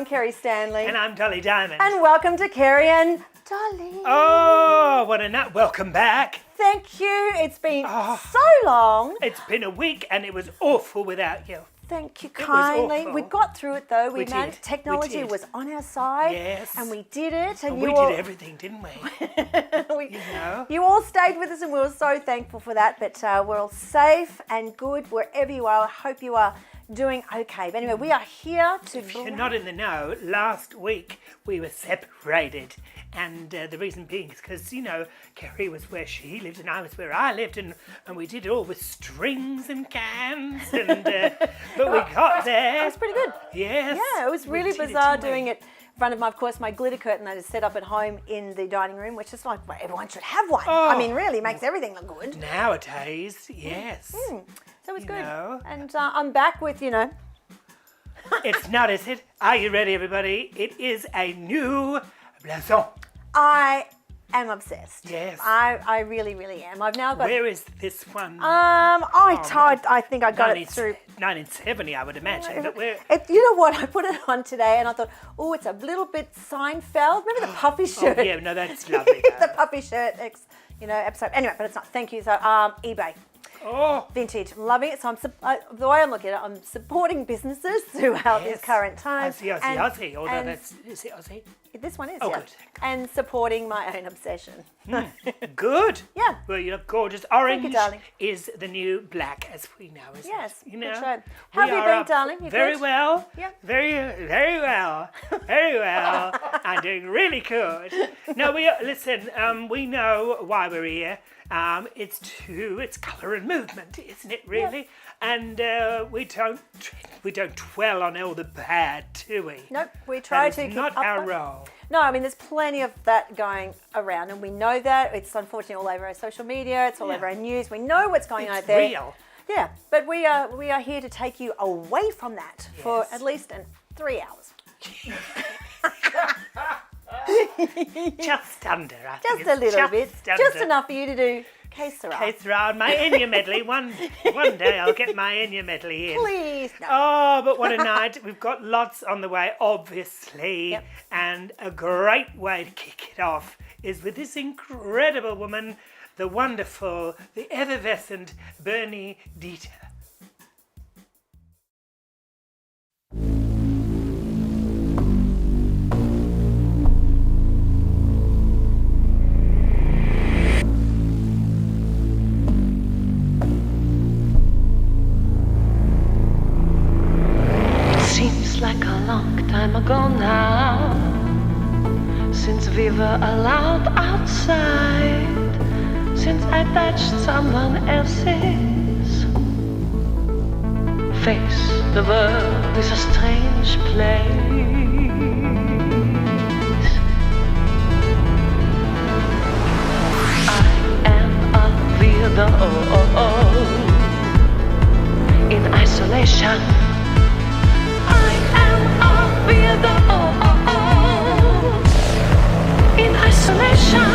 I'm Kerrie Stanley. And I'm Dolly Diamond. And welcome to Kerrie and Dolly. Oh, what a nut. Welcome back. Thank you. It's been so long. It's been a week and it was awful without you. Thank you kindly. We got through it though. We did. Technology was on our side. Yes. And we did it. And we did everything, didn't we? You all stayed with us and we were so thankful for that. But we're all safe and good wherever you are. I hope you are doing okay. But anyway, we are here to... If you're not in the know, last week we were separated. And the reason being is because, you know, Kerrie was where she lived and I was where I lived. And we did it all with strings and cans. And but we got there. It was pretty good. Yes. Yeah, it was really bizarre doing it in front of my, of course, my glitter curtain that is set up at home in the dining room, which is like, well, everyone should have one. I mean, really makes everything look good. Nowadays, yes. So it was good. Know. And I'm back with, you know. It's not, is it? Are you ready, everybody? It is a new blason. I am obsessed. Yes. I really, really am. I've now got... Where is this one? I think I got it through... 1970, I would imagine. But where... You know what? I put it on today and I thought, oh, it's a little bit Seinfeld. Remember the puffy shirt? Oh, yeah, no, that's lovely. The puffy shirt, episode. Anyway, but it's not. Thank you. So, eBay. Oh. Vintage. I'm loving it. So the way I'm looking at it, I'm supporting businesses throughout this current time. Aussie. Although is it Aussie? This one is, oh, yeah. Good. And supporting my own obsession. Good. Yeah. Well, you look gorgeous. Orange Thank you, darling. is the new black, as we know, isn't Yes. it? You know? Good show. How have you been, darling? You very good? well. Yeah. Very well. Very well. I'm doing really good. No, listen, we know why we're here. It's colour and movement, isn't it, really? Yeah. And we don't dwell on all the bad, do we? Nope, we try to That is keep not up our with- role. No, I mean, there's plenty of that going around, and we know that. It's unfortunately all over our social media. It's all over our news. We know what's going on out there. Real. Yeah, but we are here to take you away from that for at least 3 hours. Just under, I think. Just a little bit. Under. Just enough for you to do Que Sera. Que Sera, my Enya medley. One day I'll get my Enya medley in. Please. No. Oh, but what a night. We've got lots on the way, obviously. Yep. And a great way to kick it off is with this incredible woman, the wonderful, the effervescent Bernie Dieter. Like a long time ago now, since we were allowed outside, since I touched someone else's face. The world is a strange place. I am a weirdo in isolation. In isolation.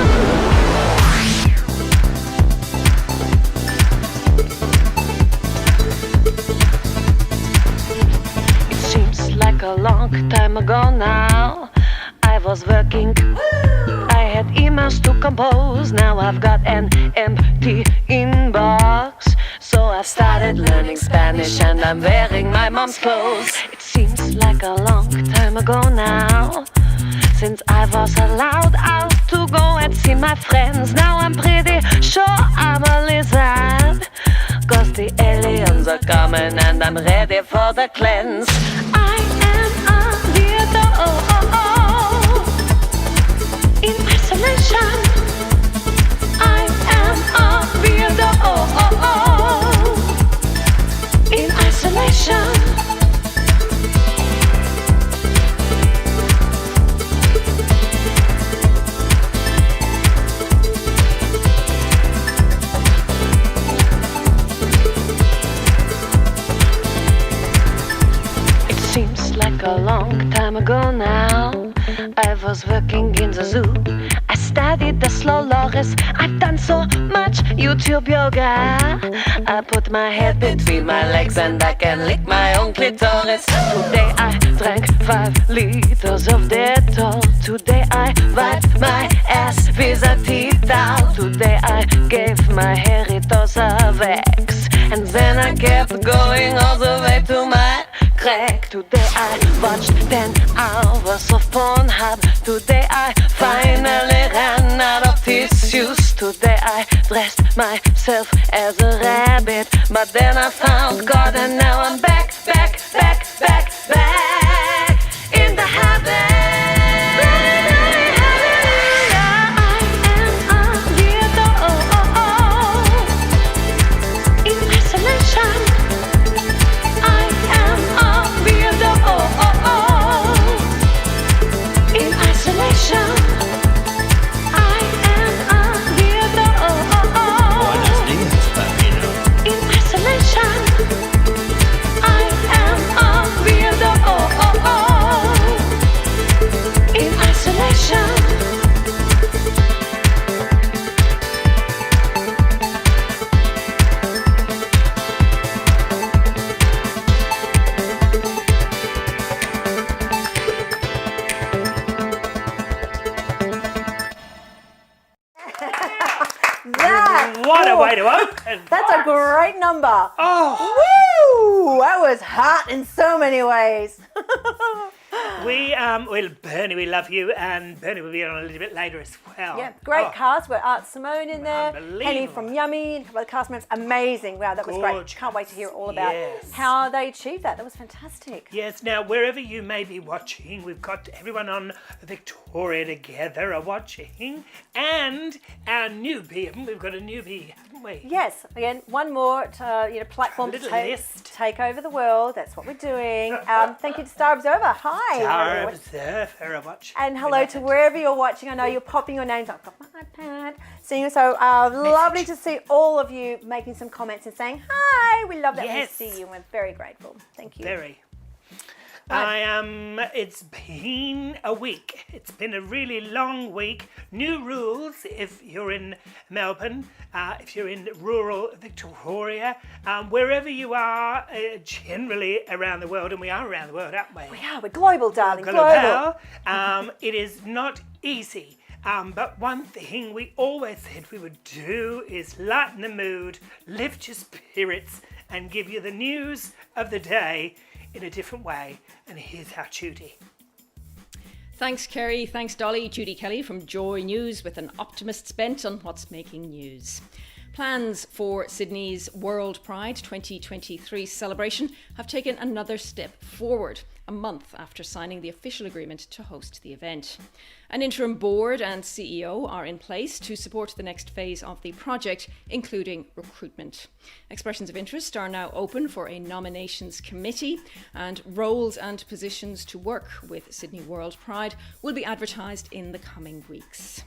It seems like a long time ago now. I was working, I had emails to compose. Now I've got an empty inbox. So I started learning Spanish and I'm wearing my mom's clothes. It seems like a long time ago now, since I was allowed out to go and see my friends. Now I'm pretty sure I'm a lizard, 'cause the aliens are coming and I'm ready for the cleanse. I am a weirdo in isolation. I am a weirdo in isolation. It seems like a long time ago now. I was working in the zoo. I studied the slow loris. I've done so much YouTube yoga. I put my head between my legs and I can lick my own clitoris. Today I drank 5 liters of Dettol. Today I wiped my ass with a tea towel. Today I gave my hairy dose of X. And then I kept going all the way to my crack. Today I watched 10 hours of Pornhub. Today I finally ran out of tissues. Today I dressed myself as a rabbit. But then I found God and now I'm back in the habit. What a way to open! That's a great number. Oh, Woo! That was hot in so many ways. well, Bernie, we love you, and Bernie will be on a little bit later as well. Yeah, great cast. We're Art Simone in there, Unbelievable. Henny from Yummy, and a couple of cast members. Amazing. Wow, that was great. Gorgeous. Can't wait to hear all about Yes. how they achieved that. That was fantastic. Yes, now wherever you may be watching, we've got everyone on Victoria together are watching, and our newbie, we've got a newbie, haven't we? Yes, again, one more platform to Little list. take over the world. That's what we're doing. Thank you to Star Observer. Hi. Our Observer are watching. And hello to wherever you're watching. I know you're popping your names. I've got my iPad. Seeing you. So lovely to see all of you making some comments and saying hi. We love that Yes. we see you. We're very grateful. Thank you. Very. Right. It's been a week. It's been a really long week. New rules if you're in Melbourne, if you're in rural Victoria, wherever you are, generally around the world, and we are around the world, aren't we? We are. We're global, darling. Global. It is not easy. But one thing we always said we would do is lighten the mood, lift your spirits, and give you the news of the day in a different way. And here's our Judy. Thanks, Kerrie. Thanks, Dolly. Judy Kelly from Joy News with an optimist's bent on what's making news. Plans for Sydney's World Pride 2023 celebration have taken another step forward, a month after signing the official agreement to host the event. An interim board and CEO are in place to support the next phase of the project, including recruitment. Expressions of interest are now open for a nominations committee, and roles and positions to work with Sydney World Pride will be advertised in the coming weeks.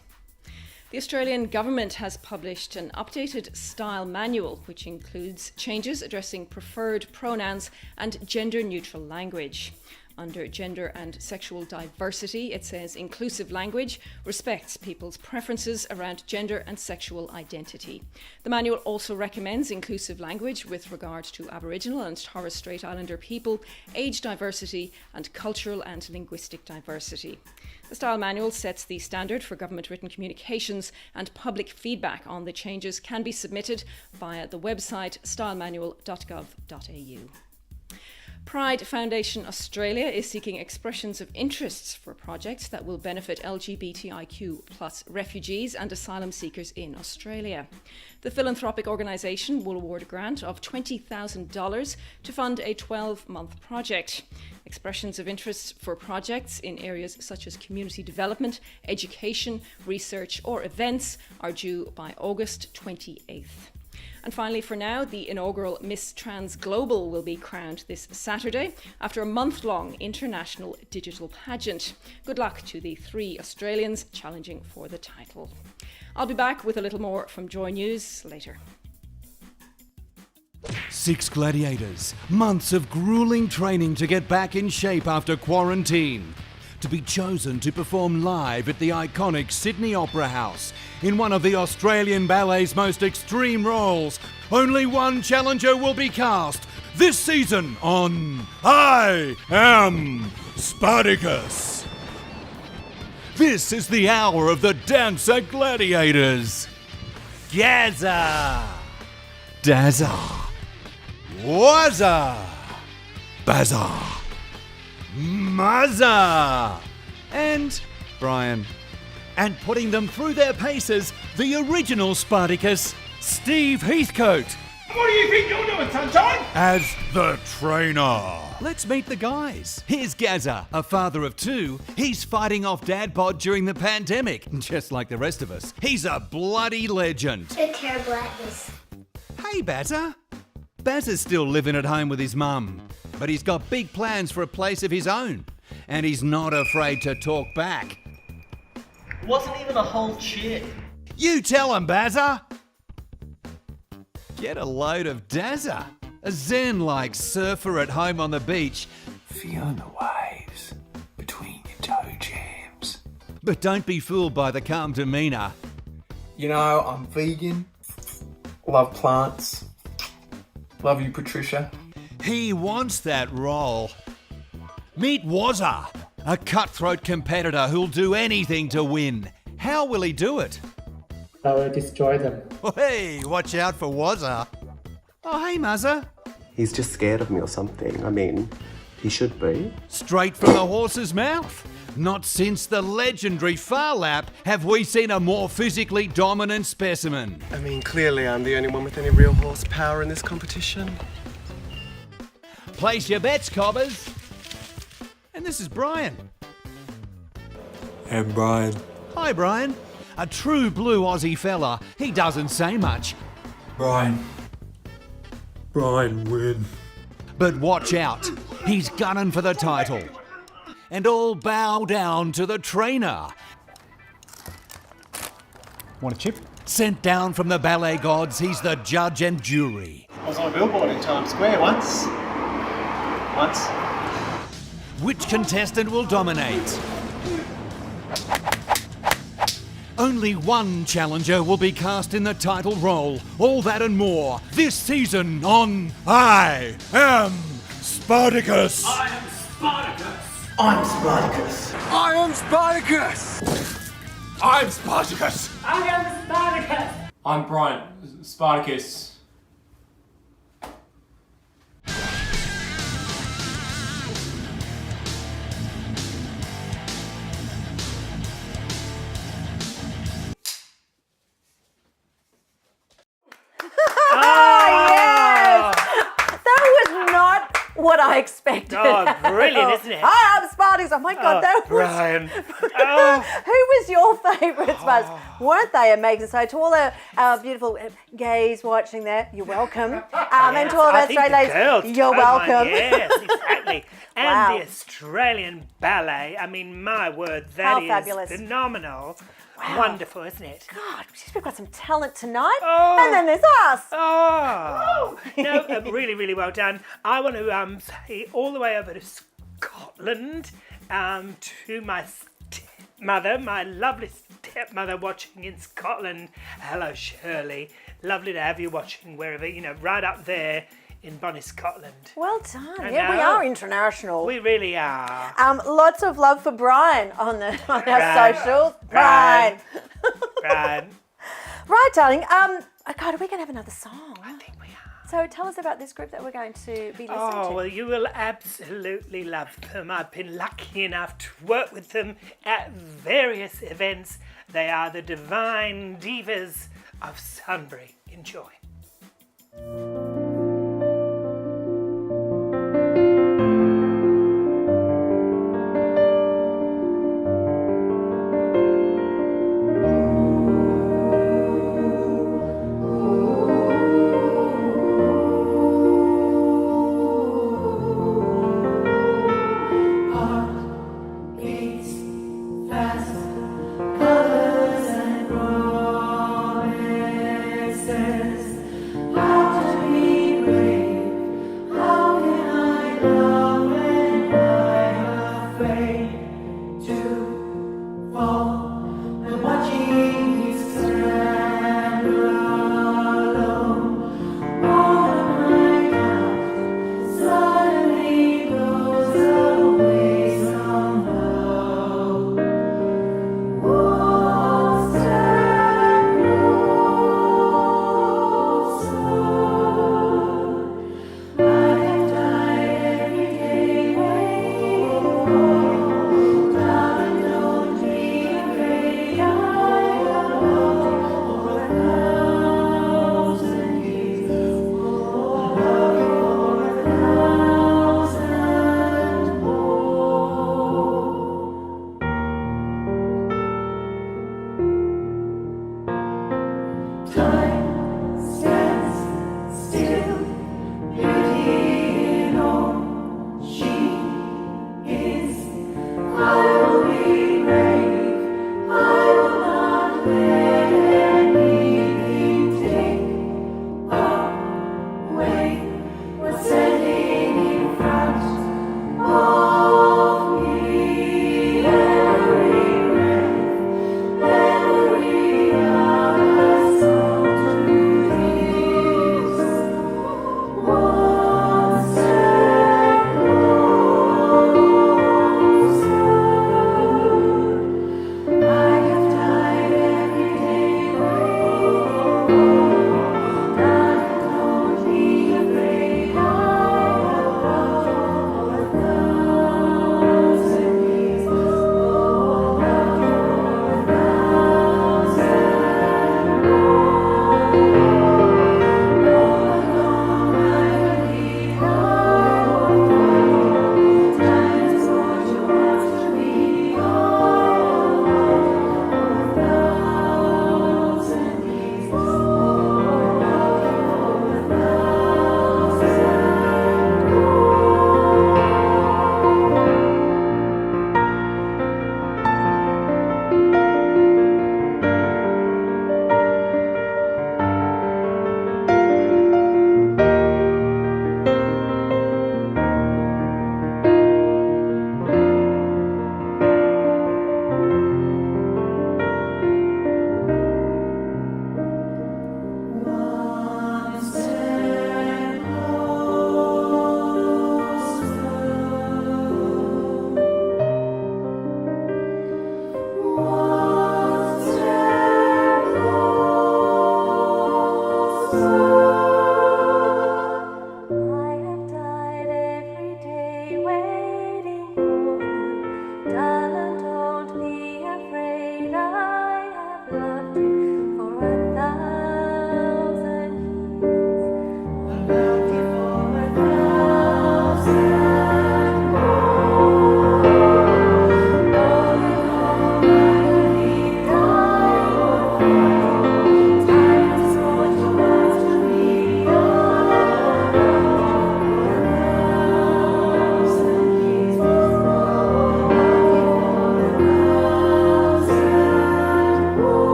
The Australian government has published an updated style manual, which includes changes addressing preferred pronouns and gender-neutral language. Under gender and sexual diversity, it says inclusive language respects people's preferences around gender and sexual identity. The manual also recommends inclusive language with regard to Aboriginal and Torres Strait Islander people, age diversity, and cultural and linguistic diversity. The style manual sets the standard for government written communications, and public feedback on the changes can be submitted via the website stylemanual.gov.au. Pride Foundation Australia is seeking expressions of interests for projects that will benefit LGBTIQ+ refugees and asylum seekers in Australia. The philanthropic organisation will award a grant of $20,000 to fund a 12-month project. Expressions of interests for projects in areas such as community development, education, research or events are due by August 28th. And finally, for now, the inaugural Miss Trans Global will be crowned this Saturday after a month-long international digital pageant. Good luck to the 3 Australians challenging for the title. I'll be back with a little more from Joy News later. 6 gladiators, months of grueling training to get back in shape after quarantine. to be chosen to perform live at the iconic Sydney Opera House in one of the Australian ballet's most extreme roles. Only one challenger will be cast this season on I Am Spartacus. This is the hour of the dancer gladiators. Gaza, Dazza, Wazza, Bazza, Mazza, and Brian. And putting them through their paces, the original Spartacus, Steve Heathcote. What do you think you're doing, Sunshine? As the trainer. Let's meet the guys. Here's Gaza, a father of two. He's fighting off dad bod during the pandemic, just like the rest of us. He's a bloody legend. They're terrible at this. Hey, Bazza. Bazza's still living at home with his mum, but he's got big plans for a place of his own, and he's not afraid to talk back. Wasn't even a whole cheer. You tell him, Bazza. Get a load of Dazza, a zen-like surfer at home on the beach. Feeling the waves between your toe jams. But don't be fooled by the calm demeanour. You know, I'm vegan, love plants, love you, Patricia. He wants that role. Meet Wazza, a cutthroat competitor who'll do anything to win. How will he do it? I will destroy them. Hey, watch out for Wazza. Oh, hey, Muzza. He's just scared of me or something. I mean, he should be. Straight from the horse's mouth. Not since the legendary Far Lap have we seen a more physically dominant specimen. I mean, clearly I'm the only one with any real horsepower in this competition. Place your bets, cobbers. And this is Brian. And Brian. Hi, Brian. A true blue Aussie fella. He doesn't say much. Brian win. But watch out. He's gunning for the title. And all bow down to the trainer. Want a chip? Sent down from the ballet gods, he's the judge and jury. I was on a billboard in Times Square once. Which contestant will dominate? Only one challenger will be cast in the title role. All that and more this season on I Am Spartacus. I am Spartacus. I'm Spartacus. I am Spartacus! I'm Spartacus. I am Spartacus. I'm Brian. Spartacus. What I expected. Oh, brilliant, isn't it? Hi, I'm Spartacus. Oh my God, that was Brian. Oh. Who was your favourite Spartacus? Weren't they amazing? So to all our beautiful gays watching there, you're welcome. And to all of our straight ladies, you're welcome. Yes, exactly. And Wow. the Australian ballet. I mean, my word, How that is fabulous. phenomenal. Wow. Wonderful, isn't it? God, we've got some talent tonight. Oh. And then there's us. Oh, no, really, really well done. I want to say all the way over to Scotland to my stepmother, my lovely stepmother watching in Scotland. Hello, Shirley. Lovely to have you watching wherever, right up there in Bonnie, Scotland. Well done. I Yeah, we know. are international. We really are. Lots of love for Brian on our Brian. socials. Brian. Brian. Right. Right, darling. God, are we going to have another song? I think we are. So tell us about this group that we're going to be listening Oh, to. well, you will absolutely love them. I've been lucky enough to work with them at various events. They are the Divine Divas of Sunbury. Enjoy. How to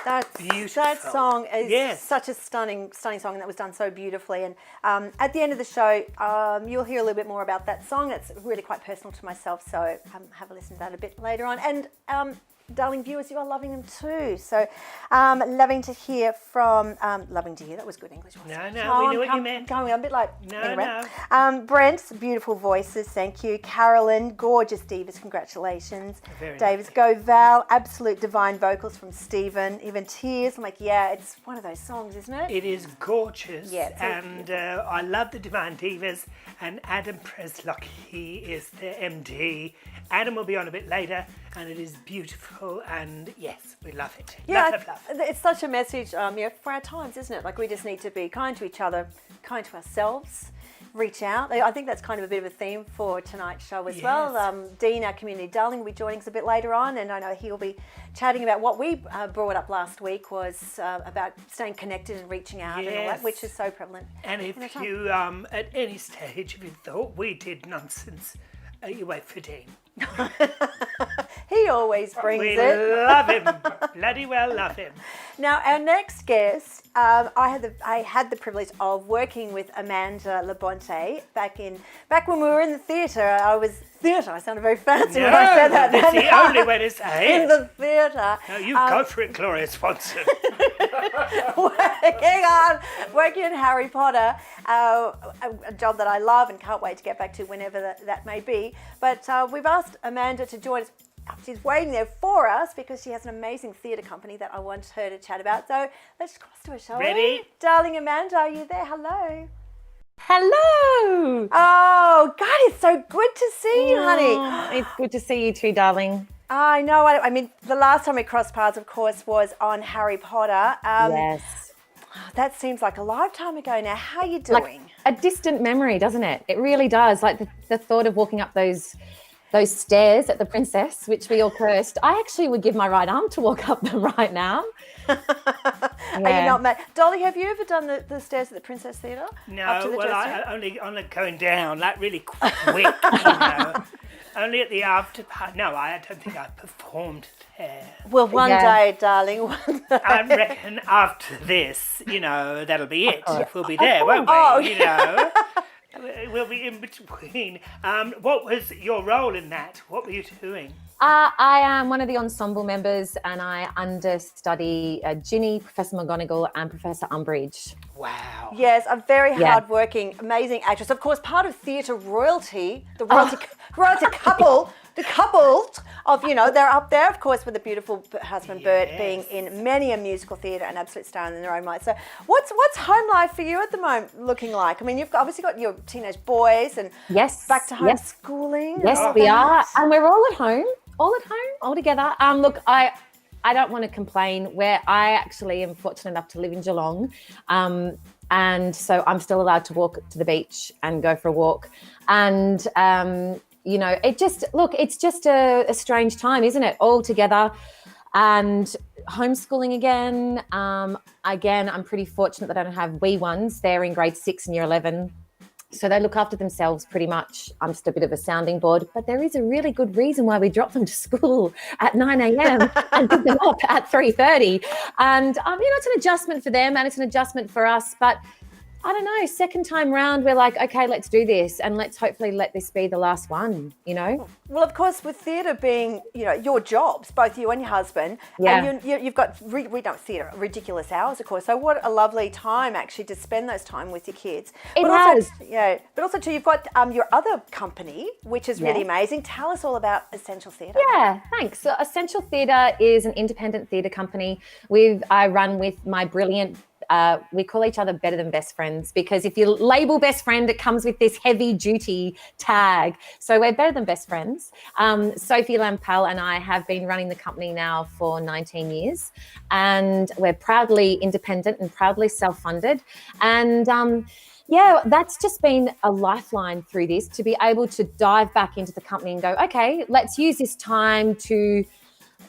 That song is such a stunning song, and that was done so beautifully. And at the end of the show, you'll hear a little bit more about that song. That's really quite personal to myself, so have a listen to that a bit later on. And darling viewers, you are loving them too. So loving to hear, that was good English, wasn't it? No, we knew what you meant. Going a bit like, No. Brent's beautiful voices, thank you. Carolyn, gorgeous divas, congratulations. Davis, go Val, absolute divine vocals from Stephen, even tears. I'm like, yeah, it's one of those songs, isn't it? It is gorgeous. Yeah, and I love the Divine Divas, and Adam Przewlocki is the MD. Adam will be on a bit later, and it is beautiful, and yes, we love it. Yeah, love. It's such a message for our times, isn't it? Like, we just need to be kind to each other, kind to ourselves, reach out. I think that's kind of a bit of a theme for tonight's show as well. Dean, our community darling, will be joining us a bit later on, and I know he'll be chatting about what we brought up last week was about staying connected and reaching out and all that, which is so prevalent. And if you, at any stage, if you thought we did nonsense, you wait for Dean. He always brings it. We love him. Bloody well love him. Now, our next guest, I had the privilege of working with Amanda LaBonte back when we were in the theatre. I sounded very fancy when I said that. That's the only way to say it. In the theatre. No, you go for it, Gloria Swanson. working in Harry Potter, a job that I love and can't wait to get back to whenever that may be. But we've asked Amanda to join us. She's waiting there for us because she has an amazing theatre company that I want her to chat about. So let's cross to her, shall we? Ready? Darling Amanda, are you there? Hello. Hello. Oh, God, it's so good to see you, honey. It's good to see you too, darling. I know. I mean, the last time we crossed paths, of course, was on Harry Potter. Yes. That seems like a lifetime ago now. How are you doing? Like a distant memory, doesn't it? It really does. Like the thought of walking up those stairs at the Princess, which we all cursed. I actually would give my right arm to walk up them right now. Are you not mad? Dolly, have you ever done the stairs at the Princess Theatre? No, I only going down, like really quick, you know. Only at the after part. No, I don't think I performed there. Well, one day, darling, one day. I reckon after this, that'll be it. We'll be there, won't we? Oh, you know. We'll be in between. What was your role in that? What were you doing? I am one of the ensemble members, and I understudy Ginny, Professor McGonagall, and Professor Umbridge. Wow. Yes, a very hard-working, amazing actress. Of course, part of theatre royalty, the royalty couple, the couple of, they're up there, of course, with the beautiful husband Bert being in many a musical theatre and absolute star in their own right. So what's home life for you at the moment looking like? I mean, you've obviously got your teenage boys and back to homeschooling. Yes, we are. And we're all at home, all together. Look, I don't want to complain. Where I actually am fortunate enough to live in Geelong. And so I'm still allowed to walk to the beach and go for a walk. And, it's just a strange time, isn't it? All together and homeschooling again. Again, I'm pretty fortunate that I don't have wee ones. They're in grade 6 and year 11. So they look after themselves pretty much. I'm just a bit of a sounding board, but there is a really good reason why we drop them to school at 9 a.m. and pick them up at 3:30. And, it's an adjustment for them and it's an adjustment for us. But I don't know, second time round, we're like, okay, let's do this. And let's hopefully let this be the last one, Well, of course, with theatre being, your jobs, both you and your husband, and you've got, we don't theatre, ridiculous hours, of course. So what a lovely time, actually, to spend those time with your kids. But also, too, you've got your other company, which is really amazing. Tell us all about Essential Theatre. Yeah, thanks. So Essential Theatre is an independent theatre company. I run with my brilliant we call each other better than best friends, because if you label best friend, it comes with this heavy duty tag. So we're better than best friends. Sophie Lampel and I have been running the company now for 19 years, and we're proudly independent and proudly self-funded. And that's just been a lifeline through this, to be able to dive back into the company and go, okay, let's use this time to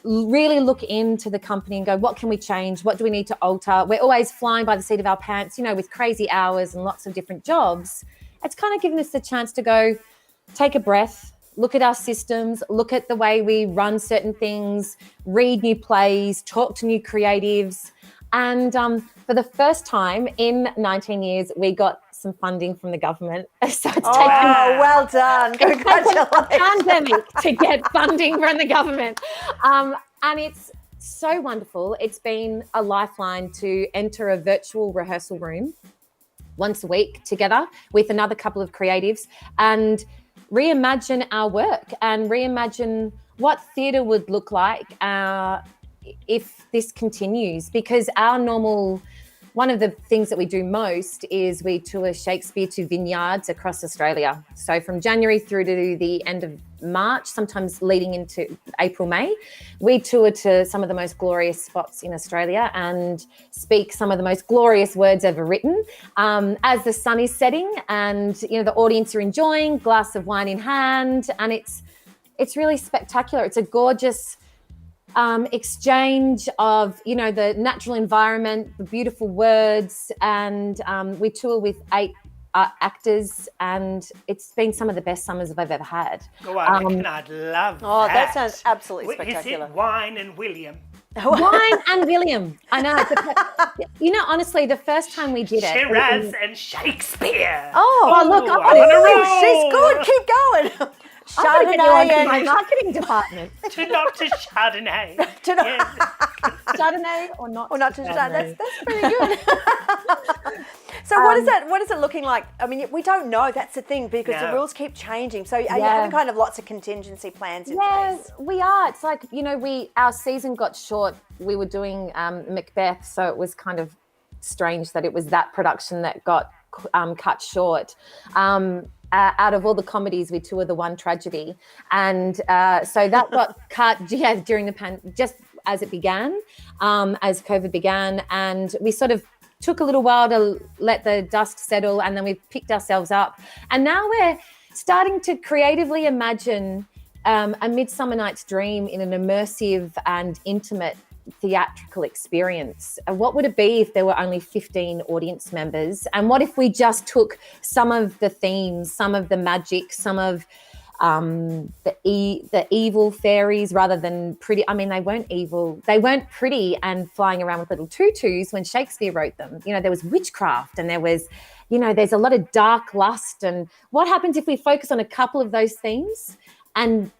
really look into the company and go, what can we change? What do we need to alter? We're always flying by the seat of our pants, with crazy hours and lots of different jobs. It's kind of given us the chance to go, take a breath, look at our systems, look at the way we run certain things, read new plays, talk to new creatives. And for the first time in 19 years, we got some funding from the government. So it's well done. Congratulations. A pandemic to get funding from the government. And it's so wonderful. It's been a lifeline to enter a virtual rehearsal room once a week together with another couple of creatives and reimagine our work and reimagine what theatre would look like if this continues. Because one of the things that we do most is we tour Shakespeare to vineyards across Australia. So from January through to the end of March, sometimes leading into April, May, we tour to some of the most glorious spots in Australia and speak some of the most glorious words ever written as the sun is setting and, the audience are enjoying, glass of wine in hand. And it's really spectacular. It's a gorgeous exchange of, the natural environment, the beautiful words, and we tour with 8 actors, and it's been some of the best summers I've ever had. Oh, I reckon I'd love that. Oh, that sounds absolutely spectacular. Is it Wine and William? Wine and William. I know. Honestly, the first time we did it. Shiraz and Shakespeare. Look, she's good. Keep going. Chardonnay and my marketing department. To not to Chardonnay. Chardonnay or not to Chardonnay. That's pretty good. So what is it looking like? I mean, we don't know. That's the thing, because the rules keep changing. So are you having kind of lots of contingency plans in place? We are. It's like, our season got short. We were doing Macbeth, so it was kind of strange that it was that production that got cut short. Out of all the comedies, we tour the one tragedy. And so that got cut during the just as it began, as COVID began. And we sort of took a little while to let the dust settle, and then we picked ourselves up. And now we're starting to creatively imagine a Midsummer Night's Dream in an immersive and intimate theatrical experience. What would it be if there were only 15 audience members? And what if we just took some of the themes, some of the magic, some of the evil fairies rather than pretty? I mean, they weren't evil. They weren't pretty and flying around with little tutus when Shakespeare wrote them. There was witchcraft and there was, there's a lot of dark lust. And what happens if we focus on a couple of those themes and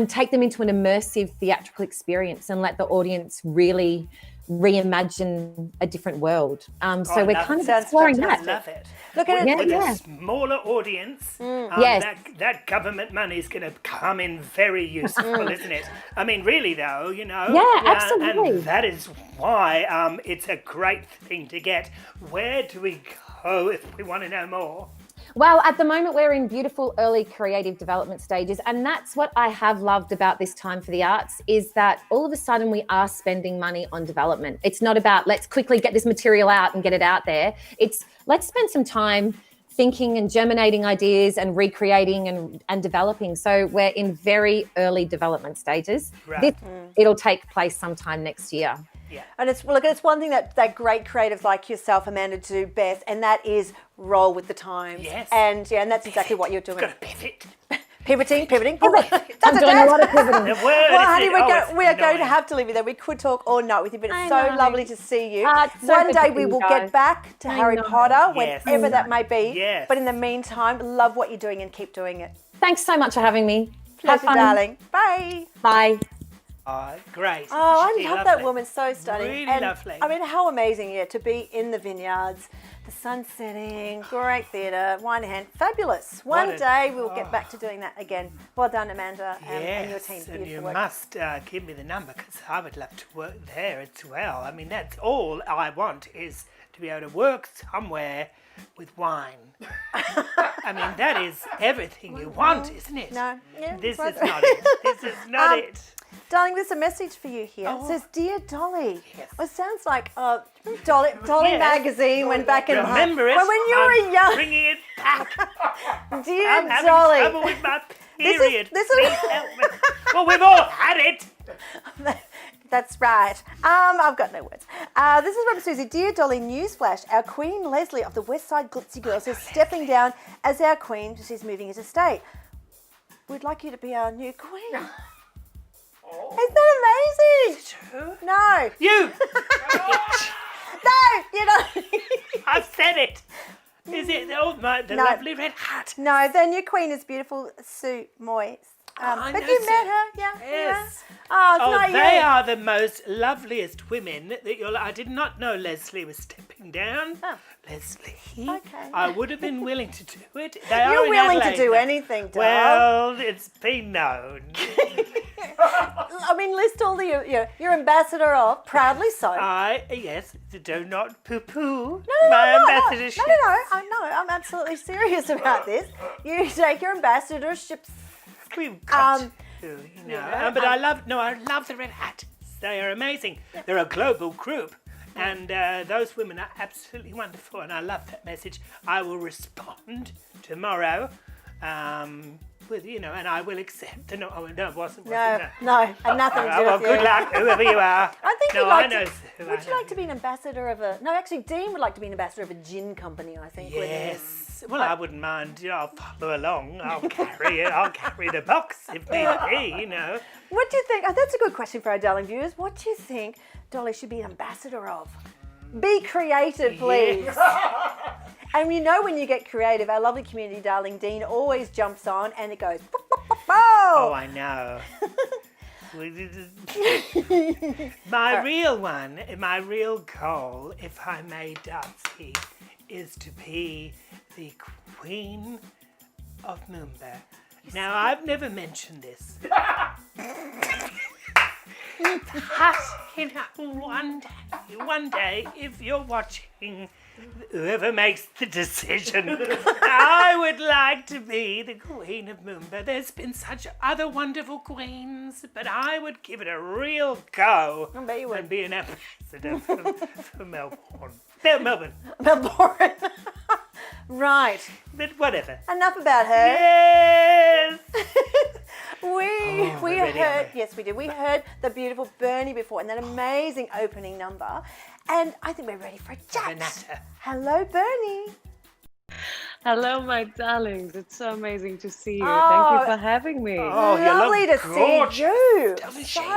take them into an immersive theatrical experience and let the audience really reimagine a different world. So we're kind of exploring that. I love it. Look at it. With a smaller audience, that government money is going to come in very useful, isn't it? I mean, really, though, Yeah, absolutely. And that is why it's a great thing to get. Where do we go if we want to know more? Well, at the moment, we're in beautiful early creative development stages. And that's what I have loved about this time for the arts, is that all of a sudden we are spending money on development. It's not about let's quickly get this material out and get it out there. It's let's spend some time thinking and germinating ideas and recreating and developing. So we're in very early development stages. Right. It'll take place sometime next year. Yeah. And it's one thing that great creatives like yourself, Amanda, do best, and that is roll with the times. Yes. And that's exactly what you're doing. Got to pivot. Pivoting. I'm doing a lot of pivoting. Well, honey, we are going to have to leave you there. We could talk all night with you, but it's so lovely to see you. One day we will get back to Harry Potter, whenever that may be. Yes. But in the meantime, love what you're doing and keep doing it. Thanks so much for having me. Pleasure, darling. Bye. Bye. Oh, great. Oh, I love that woman. So stunning. Really lovely. I mean, how amazing, to be in the vineyards, the sun setting, great theatre, wine in hand, fabulous. One day we will get back to doing that again. Well done, Amanda, and your team. Yes, and beautiful you work. must give me the number, because I would love to work there as well. I mean, that's all I want, is to be able to work somewhere with wine. I mean, that is everything you want, isn't it? No. Yeah, This right. is not it. This is not it. Darling, there's a message for you here. It says, "Dear Dolly." Yes. Well, it sounds like Dolly Yes. magazine went back in Remember it? When you were young. Bringing it back. Dear I'm having Dolly. trouble with my period. This is Please help me. Well, we've all had it. That's right. I've got no words. This is from Susie. Dear Dolly, newsflash. Our Queen Leslie of the West Side Glitzy Girls is stepping down as our Queen. She's moving interstate. we'd like you to be our new queen. Isn't that amazing? True. No. You! No, you know. I've said it. Is it the lovely red hat? No, the new queen is beautiful Sue Moyes. I But know you Sue. met her, yeah. Yes. Oh, it's Oh, not they you. are the most loveliest women that you'll. I did not know Leslie was stepping down. Oh. Leslie. Okay. I would have been willing to do it. They are You're in willing to Adelaide do now. anything, Dom. Well, it's been known. I mean, list all the your ambassador of, proudly so. Yes, do not poo-poo No, my no, ambassadorship. I'm absolutely serious about this. You take your ambassadorships. We've got to, yeah, but I love the Red Hat. They are amazing. They're a global group, and those women are absolutely wonderful, and I love that message. I will respond tomorrow, with and I will accept. No, it wasn't. No, and nothing to do Well, with good you. luck, whoever you are. I think no, you'd like I know. Would you like to be an ambassador of a? No, actually, Dean would like to be an ambassador of a gin company. I think. wouldn't he? Yes. Well, I wouldn't mind. I'll follow along. I'll carry it. I'll carry the box if need be. What do you think? Oh, that's a good question for our darling viewers. What do you think Dolly should be an ambassador of? Be creative, please. Yes. And when you get creative, our lovely community darling Dean always jumps on and it goes. Oh, I know. My real goal, if I may, Darcy, is to be the Queen of Moomba. Now, I've never mentioned this. One day, if you're watching, whoever makes the decision, I would like to be the Queen of Moomba. There's been such other wonderful queens, but I would give it a real go and be an ambassador for Melbourne. Melbourne. Melbourne. Right. But whatever. Enough about her. Yes! We heard, yes, we did. We heard the beautiful Bernie before and that amazing opening number. And I think we're ready for a chat. Hello, Bernie. Hello, my darlings. It's so amazing to see you. Oh, Thank you for having me. Oh, lovely to see you. Doesn't So, she?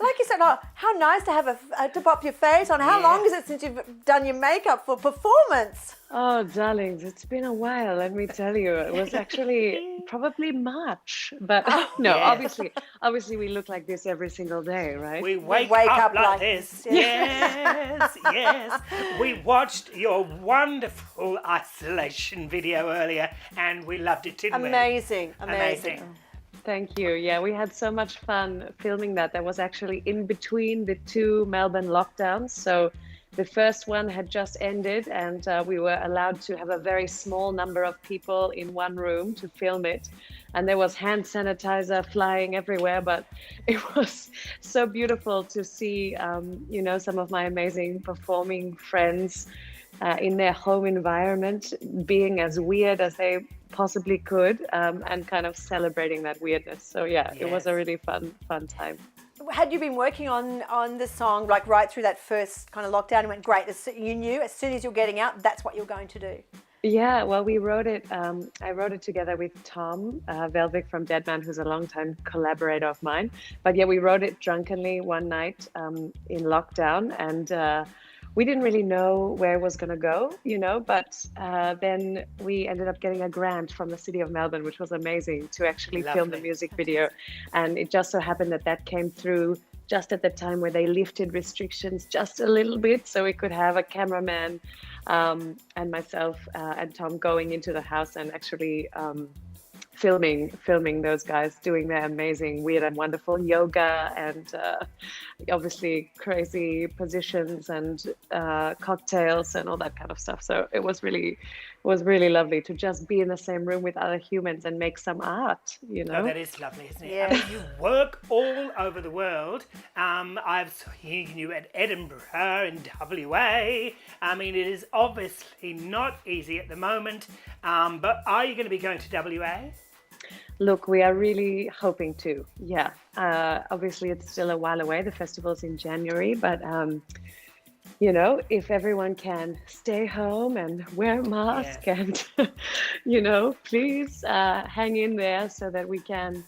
like you said, how nice to have to pop your face on. How long is it since you've done your makeup for performance? Oh, darlings, it's been a while, let me tell you. It was actually probably March. But no, yes. obviously we look like this every single day, right? We wake up like this. Yes, yes. We watched your wonderful isolation video earlier and we loved it, didn't we? Amazing. Thank you. Yeah, we had so much fun filming that. That was actually in between the two Melbourne lockdowns. So the first one had just ended and we were allowed to have a very small number of people in one room to film it. And there was hand sanitizer flying everywhere, but it was so beautiful to see, some of my amazing performing friends in their home environment being as weird as they possibly could and kind of celebrating that weirdness. So it was a really fun time. Had you been working on the song like right through that first kind of lockdown and went, great, you knew as soon as you're getting out, that's what you're going to do? Yeah, well, we wrote it, I wrote it together with Tom Velvic from Deadman, who's a longtime collaborator of mine. But yeah, we wrote it drunkenly one night in lockdown and we didn't really know where it was going to go, but then we ended up getting a grant from the city of Melbourne, which was amazing to actually film the music video. And it just so happened that came through just at the time where they lifted restrictions just a little bit, so we could have a cameraman and myself and Tom going into the house and actually filming those guys doing their amazing, weird and wonderful yoga and obviously crazy positions and cocktails and all that kind of stuff. So it was really lovely to just be in the same room with other humans and make some art, Oh, that is lovely, isn't it? Yeah. I mean, you work all over the world. I've seen you at Edinburgh in WA. I mean, it is obviously not easy at the moment, but are you going to be going to WA? Look, we are really hoping to, obviously it's still a while away. The festival's in January, but you know, if everyone can stay home and wear a mask and, you know, please hang in there so that we can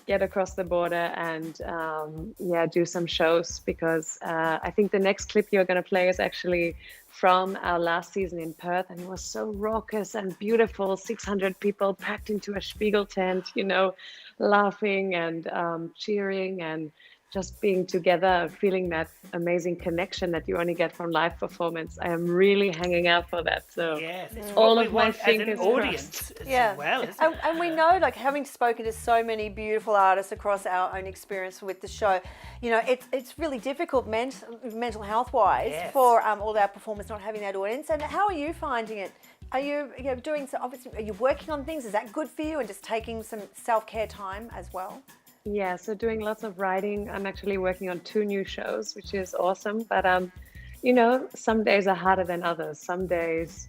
get across the border and, do some shows, because I think the next clip you're going to play is actually from our last season in Perth, and it was so raucous and beautiful. 600 people packed into a Spiegel tent, you know, laughing and cheering and just being together, feeling that amazing connection that you only get from live performance. I am really hanging out for that. So it's all what of we my want fingers as an audience crossed. as well. Isn't it? And we know, like, having spoken to so many beautiful artists across our own experience with the show, you know, it's really difficult mental health wise for all our performers not having that audience. And how are you finding it? Are you doing so? Obviously, are you working on things? Is that good for you? And just taking some self-care time as well? Yeah, so doing lots of writing. I'm actually working on 2 new shows, which is awesome. But, you know, some days are harder than others. Some days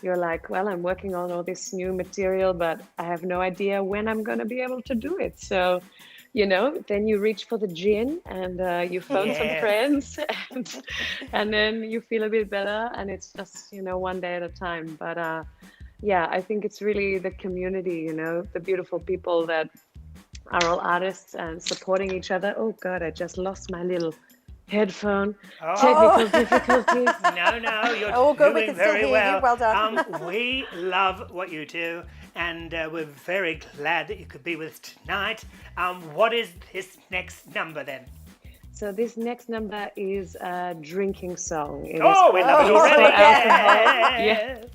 you're like, well, I'm working on all this new material, but I have no idea when I'm going to be able to do it. So, you know, then you reach for the gin and you phone some friends and then you feel a bit better. And it's just, you know, one day at a time. But, I think it's really the community, you know, the beautiful people that are all artists and supporting each other. Oh God, I just lost my little headphone. Technical difficulties. No, you're all good. doing We can still very hear well. you. Well done. We love what you do, and we're very glad that you could be with us tonight. What is this next number then? So this next number is a drinking song. We love it already.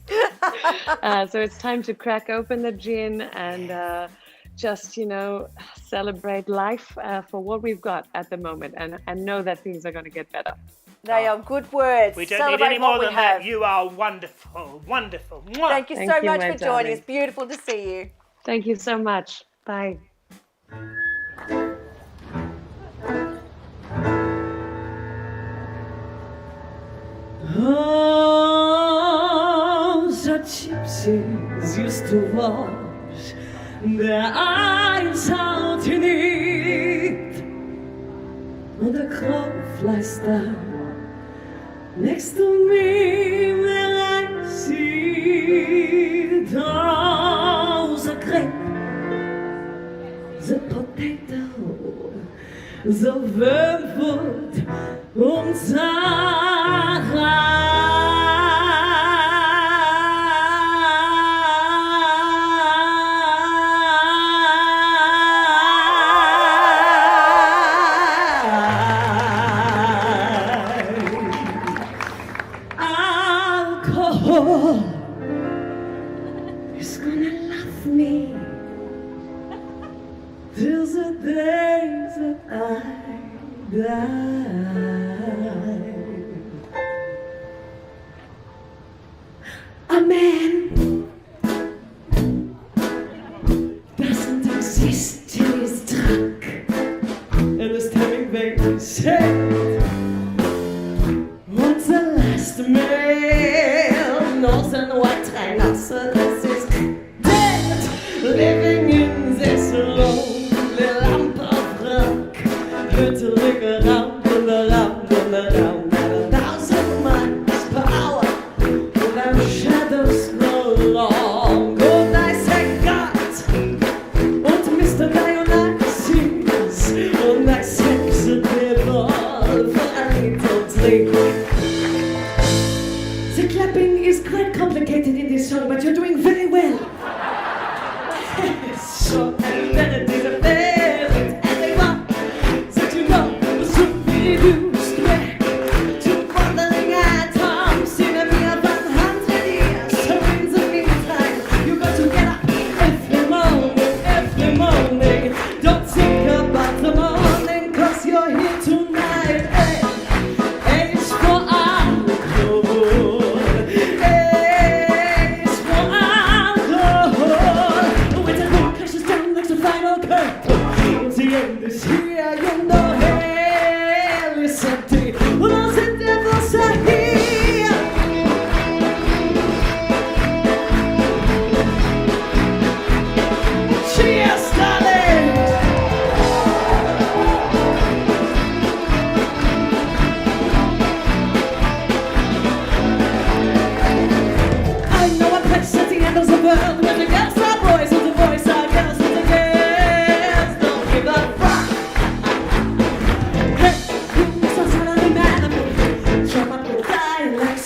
So it's time to crack open the gin and just, you know, celebrate life for what we've got at the moment and know that things are going to get better. They are good words. We don't Celebrate need any more what than we have. that. You are wonderful, wonderful. Mwah. Thank you so much for joining us. Beautiful to see you. Thank you so much. Bye. Oh, the gypsies used to wash their eyes out in it when the crow flies down next to me. There I see those the grape, the potato, the wormwood und Sarah. Is gonna love me till the day that I die. A man doesn't exist till he's drunk and the Hemingway said, what's the last man knows and what rhinoceros is dead, living in this lonely lump of rock, hurtling around and around and around at 1,000 miles per hour, without shadows grow long. Good I say God und Mr. Dionysus und I sex the devil for a little drink. The clapping is quite complicated in this song, but you're doing very well. So, and then it is a favorite, and they want that you know was reduced back to wandering atoms in a mere 100 years. So in the meantime, you got to get up every morning. Don't think about the morning, 'cause you're here tonight. Hey, it's for alcohol. It's for alcohol.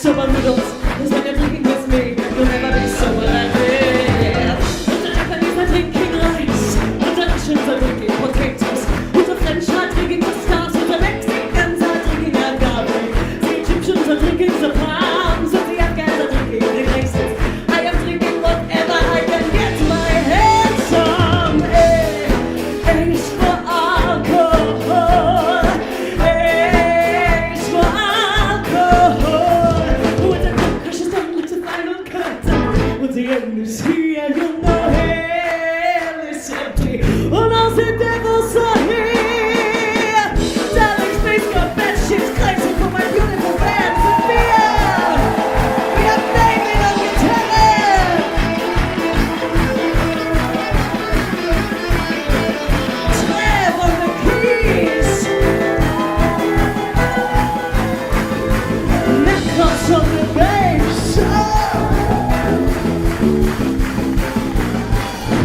sober noodles. 'Cause when you're drinking with me, you'll never be sober like me. And the Japanese are drinking rice, and the Russians are drinking potatoes, and the French are drinking the stars, and the Mexicans are drinking agave. The Egyptians are drinking the palms, and the Afghans are drinking the laces. I am drinking whatever I can get my hands on. Ace for alcohol, ace for alcohol. With the concussion done, with the final cut, with the end is here, and you know hell is empty. When all the devils are here, darling, space got bad shit crazy for my beautiful band, Sophia. We are banging on guitar. Trev on the keys. Nicholas on the bass.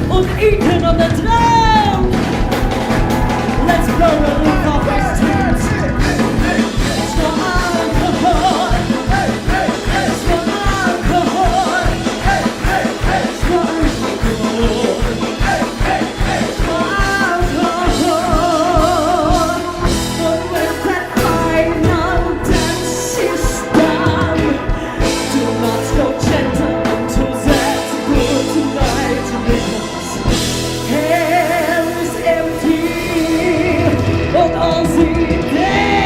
Und Ethan on the drum. Let's blow the roof off his tits. It's for alcohol. It's for alcohol. It's for alcohol. It's for alcohol. But when that final dance is done, do not go gentle into that good night, because hell is empty of all the devils,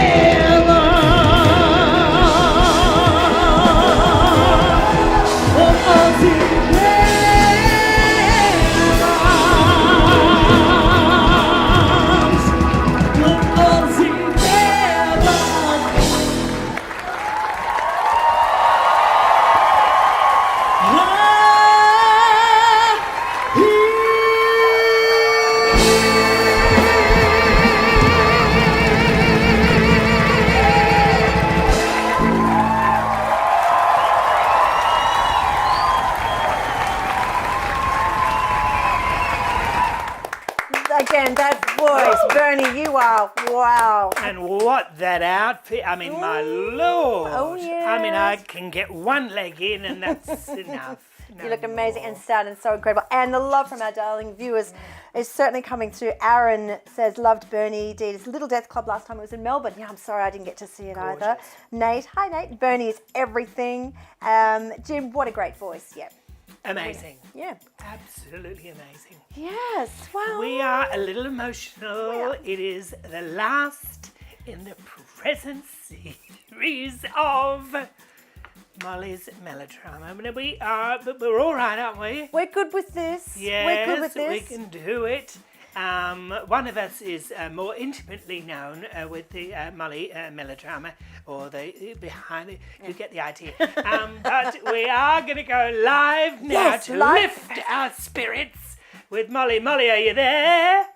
of all the devils, of all the devils. Again, that voice, Bernie, you are, wow. And what that outfit, I mean, my lord. Oh, yes. I mean, I can get one leg in and that's enough. You look amazing and sounding so incredible. And the love from our darling viewers is certainly coming through. Aaron says, loved Bernie. Did his Little Death Club last time it was in Melbourne. Yeah, I'm sorry I didn't get to see it either. Nate, hi Nate. Bernie is everything. Jim, what a great voice. Yeah. Amazing. Yeah. Absolutely amazing. Yes. Wow. We are a little emotional. It is the last in the present series of Molly's Melodrama. But we're all right, aren't we? We're good with this. Yes, We're good with this. we can do it. One of us is more intimately known with the Molly Melodrama, or the behind it. You get the idea. But we are going to go live now to lift our spirits with Molly. Molly, are you there?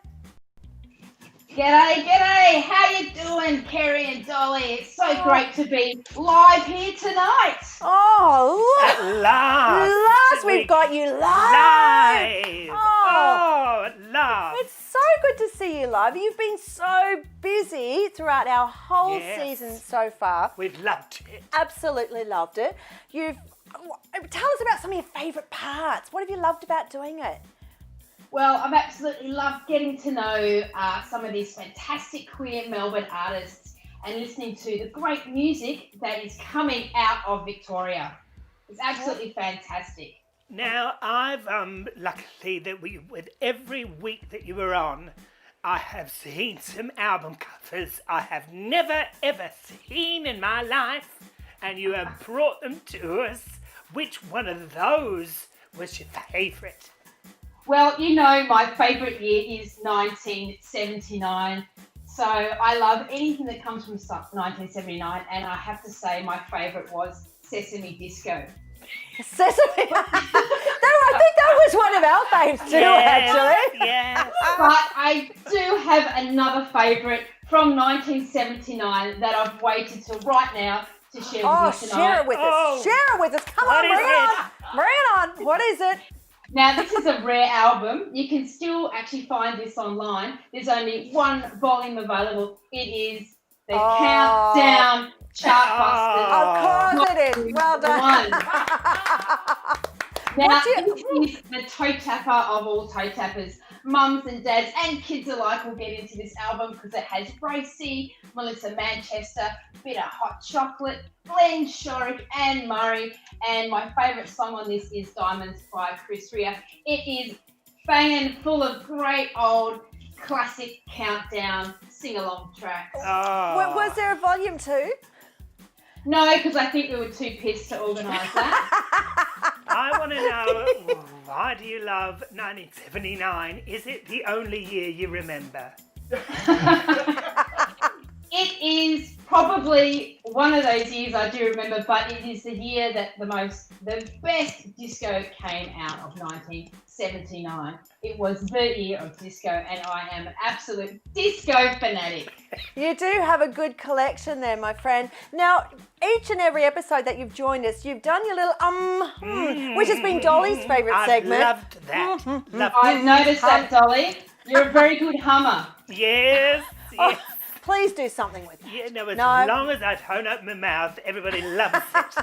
G'day, g'day. How you doing, Kerrie and Dolly? It's so great to be live here tonight. Oh, look. At last. Last we've got you live. Oh, at last. It's so good to see you live. You've been so busy throughout our whole season so far. We've loved it. Absolutely loved it. Tell us about some of your favourite parts. What have you loved about doing it? Well, I've absolutely loved getting to know some of these fantastic queer Melbourne artists and listening to the great music that is coming out of Victoria. It's absolutely fantastic. Now, I've luckily that with every week that you were on, I have seen some album covers I have never ever seen in my life, and you have brought them to us. Which one of those was your favourite? Well, you know, my favourite year is 1979. So I love anything that comes from 1979. And I have to say my favourite was Sesame Disco. Sesame? I think that was one of our faves too, actually. Yeah. But I do have another favourite from 1979 that I've waited till right now to share with you tonight. Share it with us. Share it with us. Come on, bring it on. Bring it on. What is it? Now, this is a rare album. You can still actually find this online. There's only one volume available. It is the Countdown Chartbusters. Of course it is. Well done. Now, this is the toe tapper of all toe tappers. Mums and dads and kids alike will get into this album because it has Gracie, Melissa Manchester, bit of hot chocolate, Glenn Shorrock and Murray. And my favourite song on this is Diamonds by Chris Rea. It is banging, full of great old classic countdown sing-along tracks. Was there a volume 2? No, because I think we were too pissed to organise that. I want to know, why do you love 1979? Is it the only year you remember? It is probably one of those years I do remember, but it is the year that the best disco came out of 1979. It was the year of disco, and I am an absolute disco fanatic. You do have a good collection there, my friend. Now, each and every episode that you've joined us, you've done your little which has been Dolly's favourite segment. I loved that. I've noticed that, Dolly. You're a very good hummer. Yes. Oh, please do something with that. Yeah, no, as long as I don't open my mouth, everybody loves it.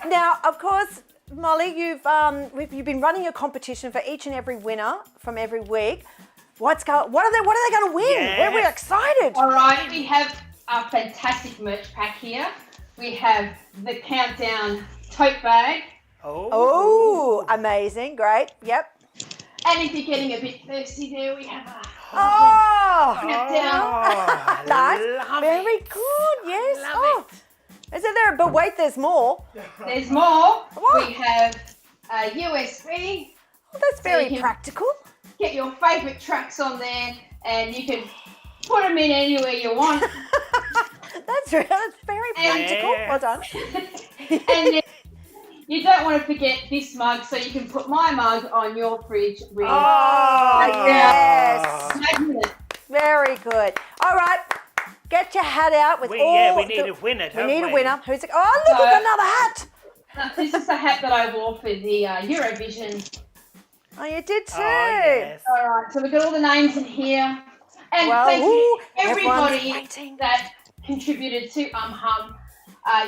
Now, of course, Molly, you've been running a competition for each and every winner from every week. What are they going to win? Yes. We're excited. All right, we have a fantastic merch pack here. We have the countdown tote bag. Oh, amazing. Great. Yep. And if you're getting a bit thirsty there, we have a countdown. Nice. Very good. Yes. Love it. Isn't there? But wait, there's more. There's more. What? We have a USB. Oh, that's very practical. Get your favourite tracks on there, and you can put them in anywhere you want. That's very practical. Well done. And then you don't want to forget this mug, so you can put my mug on your fridge with. Yes. Magnet. Very good. All right. Get your hat out with we need a winner, don't we? We need a winner. Who's it? Oh, look, we've got another hat. This is the hat that I wore for the Eurovision. Oh, you did too. Oh, yes. All right, so we've got all the names in here. And thank you everybody that contributed to Hum.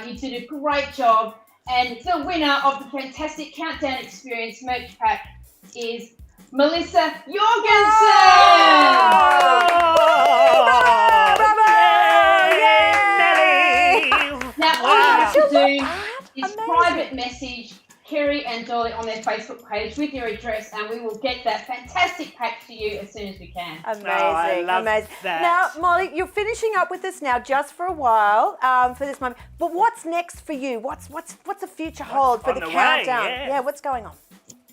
You did a great job. And the winner of the fantastic Countdown Experience merch pack is Melissa Jorgensen. Now, all you have to do is private message Kerrie and Dolly on their Facebook page with your address, and we will get that fantastic pack to you as soon as we can. Amazing, amazing. Now, Molly, you're finishing up with us now just for a while for this moment. But what's next for you? What's the future hold for the countdown? Yeah, what's going on?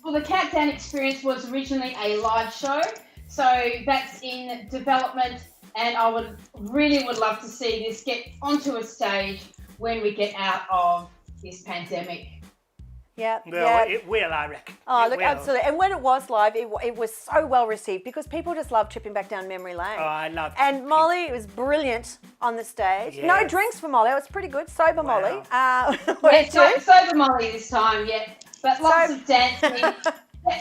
Well, the Countdown Experience was originally a live show, so that's in development, and I would love to see this get onto a stage when we get out of this pandemic. Yeah, well, it will, I reckon. Oh, look, absolutely. And when it was live, it was so well received because people just love tripping back down memory lane. Oh, I love it. And Molly was brilliant on the stage. Yes. No drinks for Molly. It was pretty good. Sober Molly. Sober Molly this time, yeah. But lots of dancing.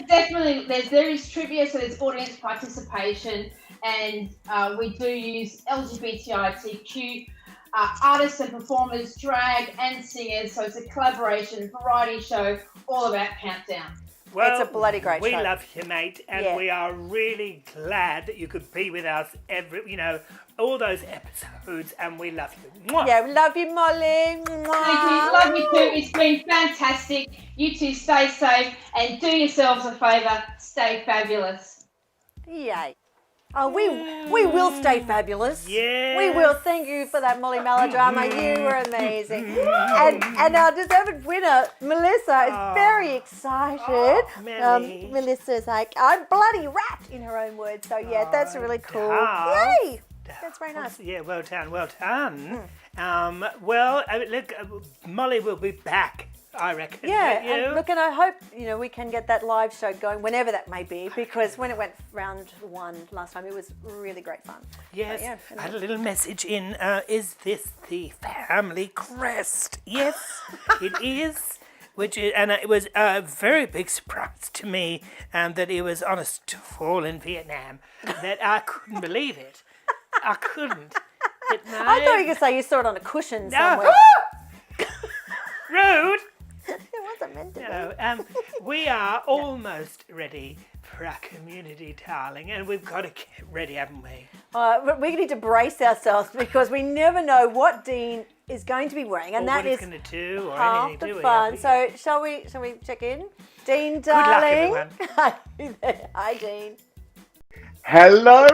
Definitely, there is trivia, so there's audience participation, and we do use LGBTIQ artists and performers, drag and singers, so it's a collaboration variety show all about Countdown. Well, it's a bloody great show. We love you, mate, and we are really glad that you could be with us all those episodes, and we love you. Mwah. Yeah, we love you, Molly. Mwah. Thank you. Love you too. It's been fantastic. You two stay safe and do yourselves a favour. Stay fabulous. Yay. Oh, we will stay fabulous. Yeah. We will. Thank you for that, Molly Melodrama. You were amazing. And our deserved winner, Melissa, is very excited. Melissa's like, I'm bloody wrapped in her own words. So yeah, that's really cool. Yay. That's very nice. Yeah, well done, well done. Look, Molly will be back, I reckon. Yeah, and look, and I hope we can get that live show going whenever that may be, because when it went round 1 last time, it was really great fun. Yes, so, yeah, I had a little message in. Is this the family crest? Yes, it is. It was a very big surprise to me that it was on a stall in Vietnam. That I couldn't believe it. I couldn't. It may I thought you were going to say you saw it on a cushion No. somewhere. Rude. It wasn't meant to be. No, we are almost ready for our community, darling, and we've got to get ready, haven't we? But we need to brace ourselves because we never know what Dean is going to be wearing, and Or that what he's is going to do, or half anything, do the we? fun. So shall we check in? Dean, darling. Good luck, everyone. Hi, Dean. Hello,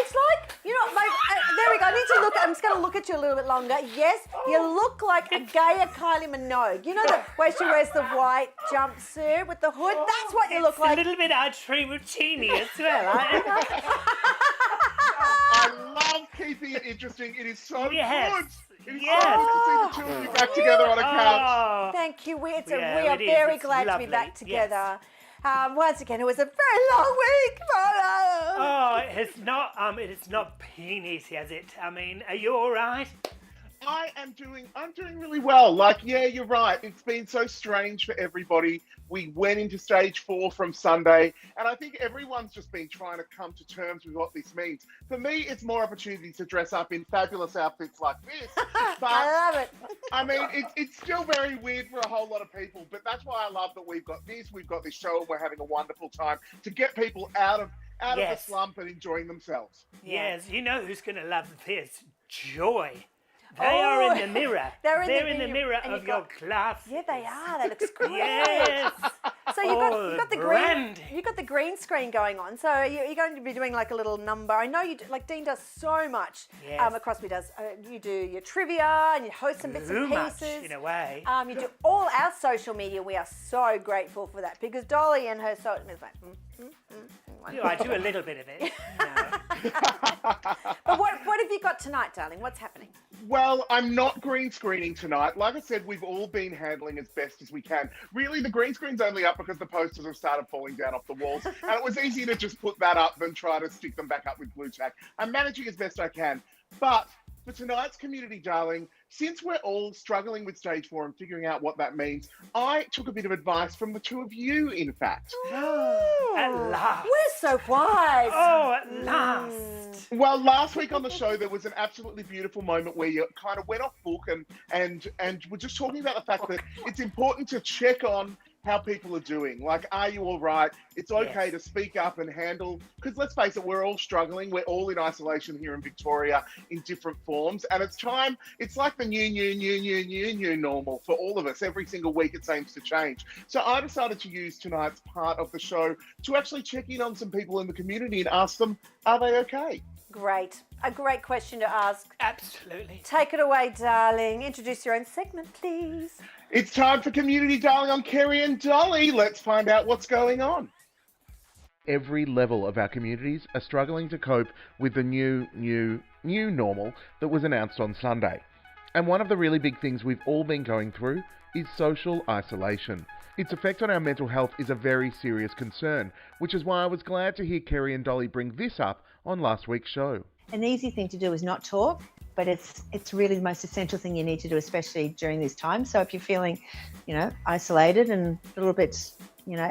It's like, there we go. I need to look. I'm just going to look at you a little bit longer. Yes, you look like a gayer Kylie Minogue. You know where she wears the white jumpsuit with the hood? That's what you look like. A little bit Arcuri routine as well. I love keeping it interesting. It is so Yes. good. It is Yes. so good to see the two of you back together on a couch. Thank you. We are it is. very It's glad lovely. to be back Yes. together. Once again, it was a very long week. Oh, it's not been easy, has it? I mean, are you all right? I'm doing really well. Like, yeah, you're right. It's been so strange for everybody. We went into stage 4 from Sunday, and I think everyone's just been trying to come to terms with what this means. For me, it's more opportunities to dress up in fabulous outfits like this. But I love it. I mean, it's still very weird for a whole lot of people, but that's why I love that we've got this show, and we're having a wonderful time to get people out of the slump and enjoying themselves. Yes, you know who's going to love this? Joy. They are in the mirror. They're in the mirror of your glass. Yeah, they are. That looks great. Yes. So you got the brand. you got the green screen going on. So you're going to be doing like a little number. I know you do, like Dean does so much. Yes. Across me does. You do your trivia and you host some bits Too and much, pieces. in a way. You do all our social media. We are so grateful for that because Dolly and her social media is like. I do a little bit of it. But what have you got tonight, darling? What's happening? Well, I'm not green screening tonight. Like I said, we've all been handling as best as we can. Really, the green screen's only up because the posters have started falling down off the walls. And it was easier to just put that up than try to stick them back up with blue tack. I'm managing as best I can. But for tonight's community, darling, since we're all struggling with stage 4 and figuring out what that means, I took a bit of advice from the two of you, in fact. At last. We're so wise. Oh, at last. Well, last week on the show, there was an absolutely beautiful moment where you kind of went off book and we're just talking about the fact that it's important to check on how people are doing. Like, are you all right? It's okay to speak up and handle, because let's face it, we're all struggling. We're all in isolation here in Victoria in different forms. And it's time, it's like the new normal for all of us. Every single week it seems to change. So I decided to use tonight's part of the show to actually check in on some people in the community and ask them, are they okay? Great. A great question to ask. Absolutely. Take it away, darling. Introduce your own segment, please. It's time for Community Darling on Kerrie and Dolly. Let's find out what's going on. Every level of our communities are struggling to cope with the new normal that was announced on Sunday. And one of the really big things we've all been going through is social isolation. Its effect on our mental health is a very serious concern, which is why I was glad to hear Kerrie and Dolly bring this up on last week's show. An easy thing to do is not talk, but it's really the most essential thing you need to do, especially during this time. So if you're feeling, isolated and a little bit,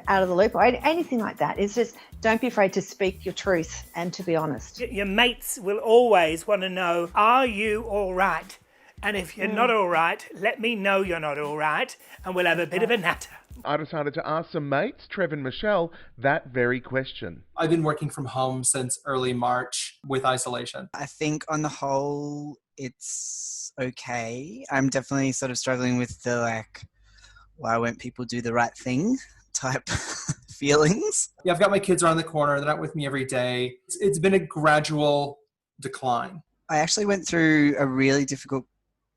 out of the loop or anything like that, it's just don't be afraid to speak your truth and to be honest. Your mates will always want to know, are you all right? And if you're not all right, let me know you're not all right, and we'll have a bit of a natter. I decided to ask some mates, Trev and Michelle, that very question. I've been working from home since early March with isolation. I think on the whole, it's okay. I'm definitely sort of struggling with the why won't people do the right thing type feelings. Yeah, I've got my kids around the corner. They're not with me every day. It's been a gradual decline. I actually went through a really difficult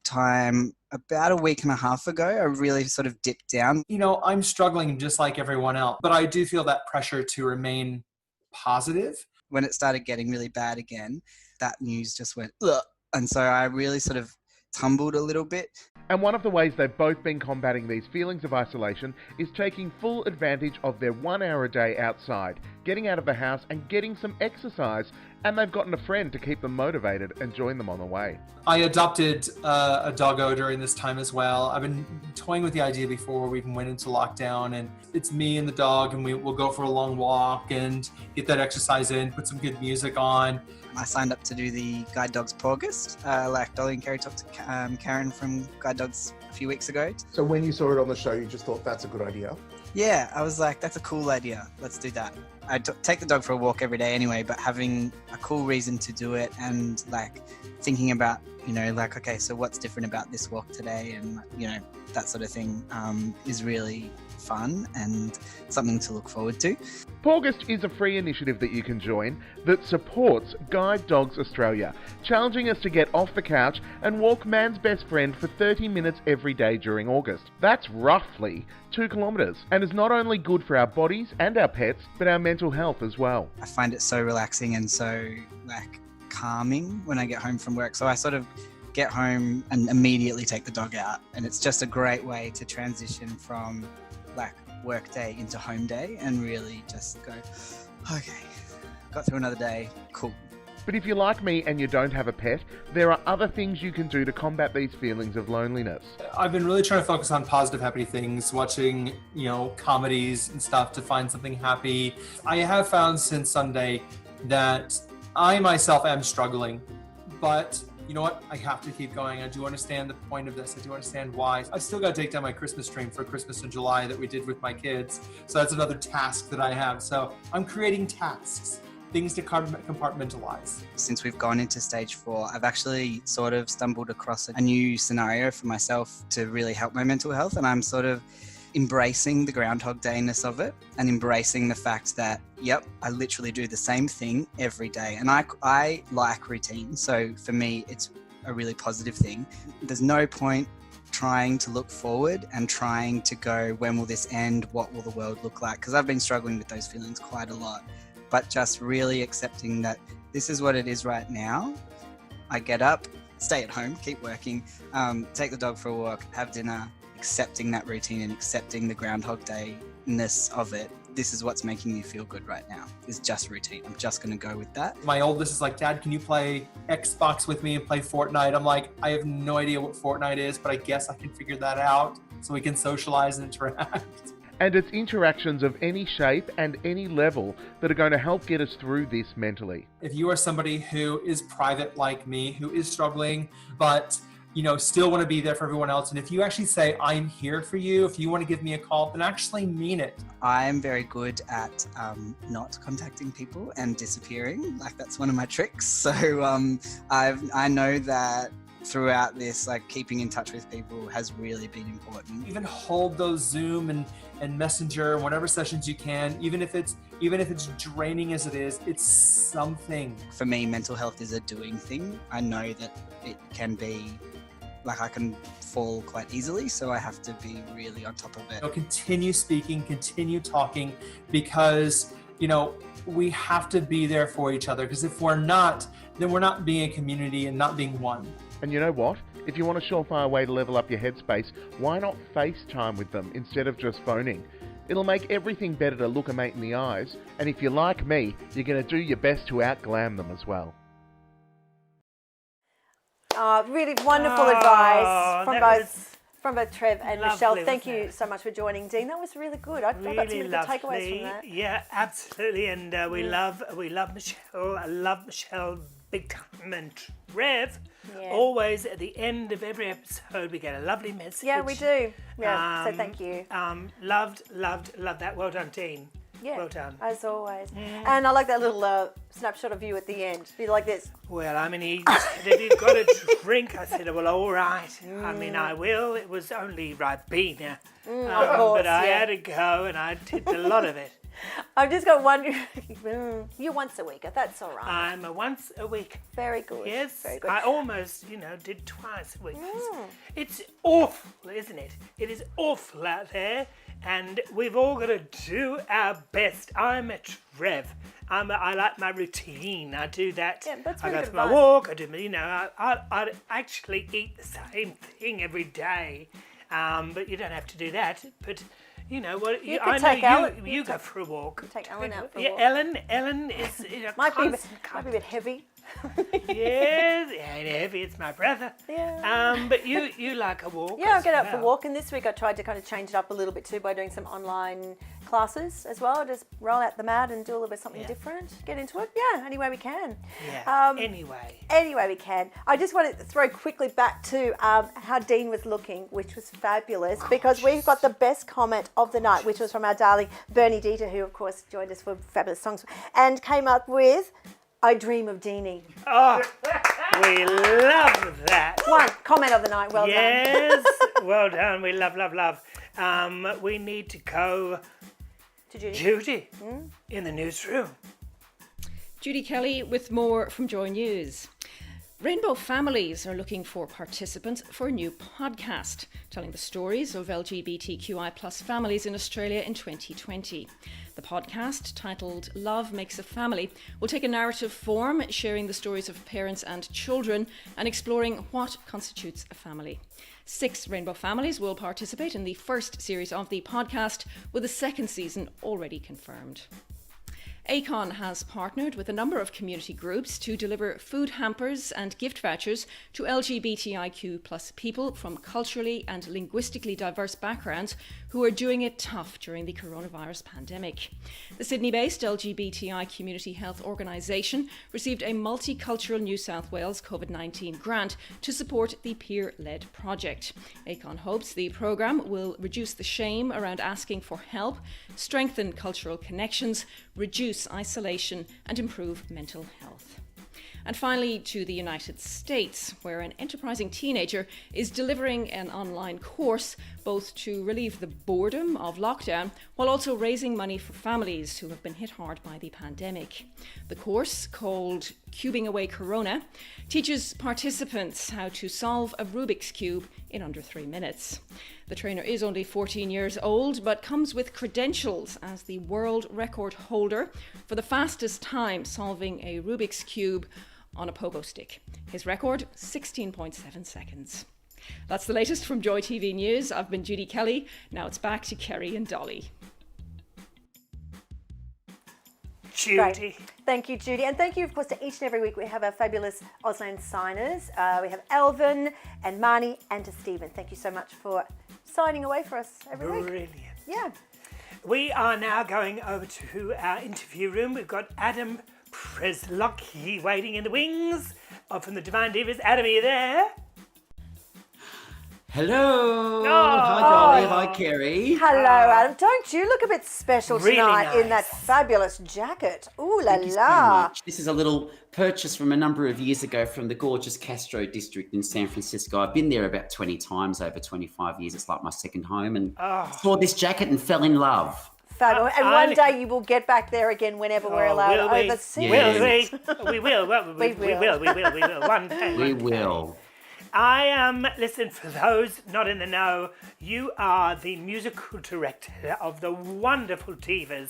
time about a week and a half ago. I really sort of dipped down. I'm struggling just like everyone else, but I do feel that pressure to remain positive. When it started getting really bad again, that news just went, ugh. And so I really sort of tumbled a little bit. And one of the ways they've both been combating these feelings of isolation is taking full advantage of their 1 hour a day outside, getting out of the house and getting some exercise, and they've gotten a friend to keep them motivated and join them on the way. I adopted a doggo during this time as well. I've been toying with the idea before we even went into lockdown, and it's me and the dog, and we'll go for a long walk and get that exercise in, put some good music on. I signed up to do the Guide Dogs for August. Like Dolly and Kerrie talked to Karen from Guide Dogs a few weeks ago. So when you saw it on the show, you just thought that's a good idea? Yeah, I was like, that's a cool idea. Let's do that. I take the dog for a walk every day anyway, but having a cool reason to do it and like thinking about, you know, like, okay, so what's different about this walk today, and, you know, that sort of thing is really fun and something to look forward to. August is a free initiative that you can join that supports Guide Dogs Australia, challenging us to get off the couch and walk man's best friend for 30 minutes every day during August. That's roughly 2 kilometres, and is not only good for our bodies and our pets, but our mental health as well. I find it so relaxing and so like calming when I get home from work. So I sort of get home and immediately take the dog out, and it's just a great way to transition from like work day into home day and really just go, okay, got through another day, cool. But if you're like me and you don't have a pet, there are other things you can do to combat these feelings of loneliness. I've been really trying to focus on positive, happy things, watching, you know, comedies and stuff to find something happy. I have found since Sunday that I myself am struggling, but you know what? I have to keep going. I do understand the point of this. I do understand why. I still got to take down my Christmas tree for Christmas in July that we did with my kids. So that's another task that I have. So I'm creating tasks, things to compartmentalize. Since we've gone into stage 4, I've actually sort of stumbled across a new scenario for myself to really help my mental health, and I'm sort of embracing the Groundhog Day-ness of it and embracing the fact that, yep, I literally do the same thing every day. And I like routine. So for me, it's a really positive thing. There's no point trying to look forward and trying to go, when will this end? What will the world look like? Because I've been struggling with those feelings quite a lot. But just really accepting that this is what it is right now. I get up, stay at home, keep working, take the dog for a walk, have dinner, accepting that routine and accepting the Groundhog Day-ness of it. This is what's making me feel good right now. It's just routine. I'm just going to go with that. My oldest is like, Dad, can you play Xbox with me and play Fortnite? I'm like, I have no idea what Fortnite is, but I guess I can figure that out so we can socialize and interact. And it's interactions of any shape and any level that are going to help get us through this mentally. If you are somebody who is private like me, who is struggling, but you know, still want to be there for everyone else. And if you actually say, I'm here for you, if you want to give me a call, then actually mean it. I'm very good at not contacting people and disappearing. Like, that's one of my tricks. So I know that throughout this, like, keeping in touch with people has really been important. Even hold those Zoom and Messenger and whatever sessions you can, even if it's draining as it is, it's something. For me, mental health is a doing thing. I know that it can be, like, I can fall quite easily, so I have to be really on top of it. You know, continue speaking, continue talking, because, you know, we have to be there for each other, because if we're not, then we're not being a community and not being one. And you know what? If you want a surefire way to level up your headspace, why not FaceTime with them instead of just phoning? It'll make everything better to look a mate in the eyes, and if you're like me, you're going to do your best to out-glam them as well. Really wonderful advice from both Trev and Michelle. Thank you so much for joining, Dean. That was really good. I got some really good takeaways from that. Yeah, absolutely. And we love Michelle. I love Michelle big time. And Trev, always at the end of every episode, we get a lovely message. Yeah, we do. Yeah, so thank you. Loved that. Well done, Dean. Yeah, well done. As always. And I like that little snapshot of you at the end. Be like this. Well, I mean, he said if you've got a drink, I said, well, all right. I mean, I will. It was only Ribena. Of course, but I had to go, and I did a lot of it. I've just got one. You're once a week. That's all right. I'm a once a week. Very good. Yes, very good. I almost, did twice a week. It's awful, isn't it? It is awful out there. And we've all got to do our best. I'm a Trev. I like my routine. I do that. Yeah, that's I really go good for my advice. walk. I do, I actually eat the same thing every day. But you don't have to do that. But, You know what? You I could know take Ellen. you go for a walk. Take Ellen out for a Yeah, walk. Ellen is Might be a bit heavy. Yes, it ain't heavy. It's my brother. Yeah. But you like a walk? Yeah, I as get out for a well. walk, and this week I tried to kind of change it up a little bit too by doing some online classes as well. Just roll out the mat and do a little bit something different. Get into it. Yeah, any way we can. Yeah. Anyway. Any way we can. I just want to throw quickly back to how Dean was looking, which was fabulous, because we've got the best comment of the night, which was from our darling Bernie Dieter, who of course joined us for Fabulous Songs, and came up with "I Dream of Deanie." Oh, we love that. One comment of the night. Well yes, done. well done. We love, love, love. We need to go to Judy. Judy in the newsroom. Judy Kelly with more from Joy News. Rainbow Families are looking for participants for a new podcast telling the stories of LGBTQI plus families in Australia in 2020. The podcast, titled Love Makes a Family, will take a narrative form, sharing the stories of parents and children and exploring what constitutes a family. 6 Rainbow Families will participate in the first series of the podcast, with a second season already confirmed. Acon has partnered with a number of community groups to deliver food hampers and gift vouchers to LGBTIQ plus people from culturally and linguistically diverse backgrounds who are doing it tough during the coronavirus pandemic. The Sydney-based LGBTI Community Health Organisation received a Multicultural New South Wales COVID-19 grant to support the peer-led project. Acon hopes the programme will reduce the shame around asking for help, strengthen cultural connections, reduce isolation and improve mental health. And finally, to the United States, where an enterprising teenager is delivering an online course both to relieve the boredom of lockdown while also raising money for families who have been hit hard by the pandemic. The course, called Cubing Away Corona, teaches participants how to solve a Rubik's Cube in under 3 minutes. The trainer is only 14 years old, but comes with credentials as the world record holder for the fastest time solving a Rubik's Cube on a pogo stick. His record, 16.7 seconds. That's the latest from Joy TV News. I've been Judy Kelly. Now it's back to Kerrie and Dolly. Judy. Great. Thank you, Judy. And thank you, of course, to each and every week we have our fabulous Auslan signers. We have Elvin and Marnie and to Stephen. Thank you so much for signing away for us every week. Brilliant. Yeah. We are now going over to our interview room. We've got Adam Przewlocki waiting in the wings from the Divine Divas. Adam, are you there? Hello. Oh. Hi, Dolly. Hi, Kerrie. Hello, Adam. Don't you look a bit special Really tonight in that nice. fabulous jacket? Ooh la Thank you so la. much. This is a little purchase from a number of years ago from the gorgeous Castro district in San Francisco. I've been there about 20 times over 25 years. It's like my second home, and saw this jacket and fell in love. Fabulous. And one day you will get back there again whenever we're allowed will we? overseas. Will we? We will. We will. One day. We will. I am, listen, for those not in the know, you are the musical director of the wonderful divas,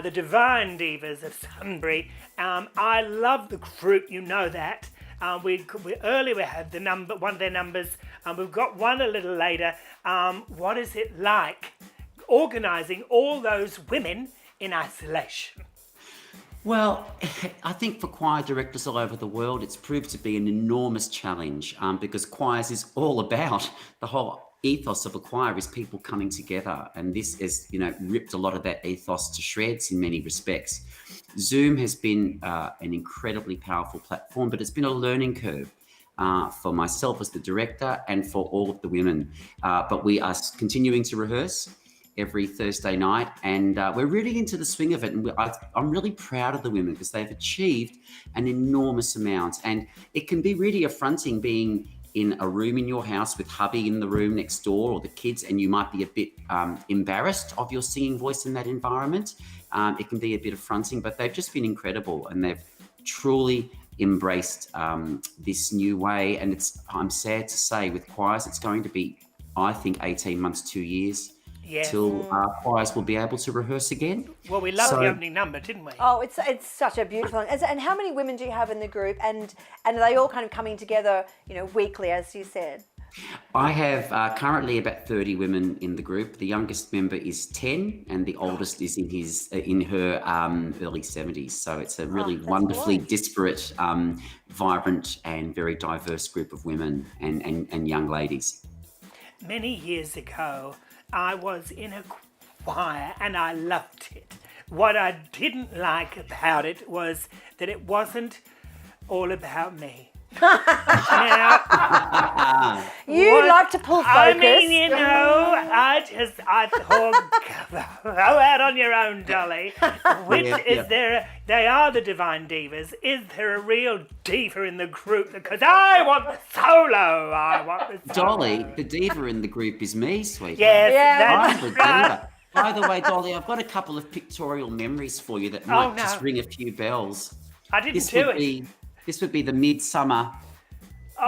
the Divine Divas of Sunbury. I love the group, you know that. We earlier had one of their numbers, we've got one a little later. What is it like organising all those women in isolation? Well, I think for choir directors all over the world, it's proved to be an enormous challenge because choirs is all about the whole ethos of a choir is people coming together. And this has, ripped a lot of that ethos to shreds in many respects. Zoom has been an incredibly powerful platform, but it's been a learning curve for myself as the director and for all of the women. But we are continuing to rehearse every Thursday night, and we're really into the swing of it. And I'm really proud of the women because they've achieved an enormous amount. And it can be really affronting being in a room in your house with hubby in the room next door or the kids, and you might be a bit embarrassed of your singing voice in that environment. It can be a bit affronting, but they've just been incredible, and they've truly embraced this new way. And I'm sad to say, with choirs, it's going to be, I think, 18 months, 2 years. Till choirs will be able to rehearse again. Well, we loved the opening number, didn't we? Oh, it's such a beautiful one. And how many women do you have in the group? And are they all kind of coming together, weekly, as you said? I have currently about 30 women in the group. The youngest member is 10, and the oldest is in her early 70s. So it's a really wonderfully disparate, vibrant, and very diverse group of women and young ladies. Many years ago, I was in a choir and I loved it. What I didn't like about it was that it wasn't all about me. Now, you like to pull focus. I mean, you know, I thought, go out on your own, Dolly. They are the Divine Divas. Is there a real diva in the group? Because I want the solo. Dolly, the diva in the group is me, sweetheart. Yes, I'm the that's right. diva. By the way, Dolly, I've got a couple of pictorial memories for you that might just ring a few bells. I didn't do it. This would be the midsummer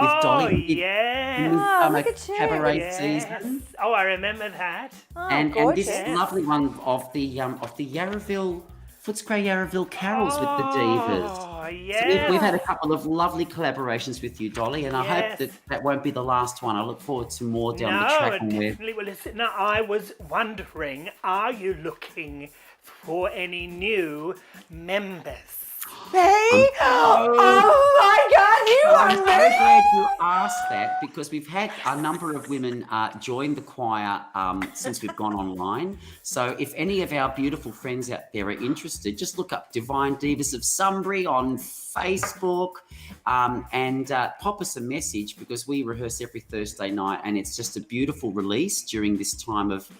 with Dolly. Midsummer cabaret season. Oh, I remember that. And this lovely one of the Yarraville, Footscray Yarraville carols with the divas. Oh, So we've had a couple of lovely collaborations with you, Dolly, and I hope that won't be the last one. I look forward to more down the track. No, definitely. Well, listen, now, I was wondering, are you looking for any new members? Me? Oh my God, you I'm are so me! glad you asked that, because we've had a number of women join the choir since we've gone online. So if any of our beautiful friends out there are interested, just look up Divine Divas of Sunbury on Facebook and pop us a message, because we rehearse every Thursday night, and it's just a beautiful release during this time of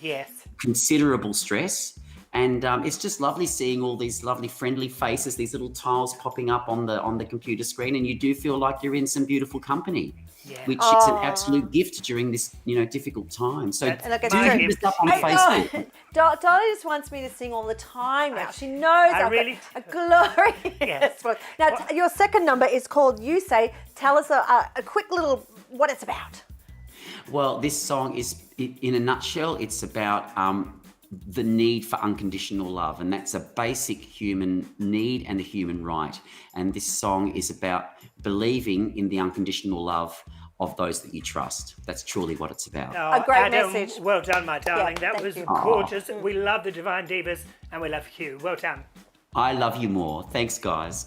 considerable stress. And it's just lovely seeing all these lovely friendly faces, these little tiles popping up on the computer screen, and you do feel like you're in some beautiful company, which is an absolute gift during this difficult time. So do hit us up on Facebook. Dolly just wants me to sing all the time now. She knows I've got a glorious voice. Now, your second number is called You Say. Tell us a quick little what it's about. Well, this song is, in a nutshell, it's about the need for unconditional love, and that's a basic human need and a human right. And this song is about believing in the unconditional love of those that you trust. That's truly what it's about. Oh, a great Adam, message. Well done, my darling. Yeah, that was you. gorgeous. We love the Divine Divas, and we love you. Well done. I love you more. Thanks, guys.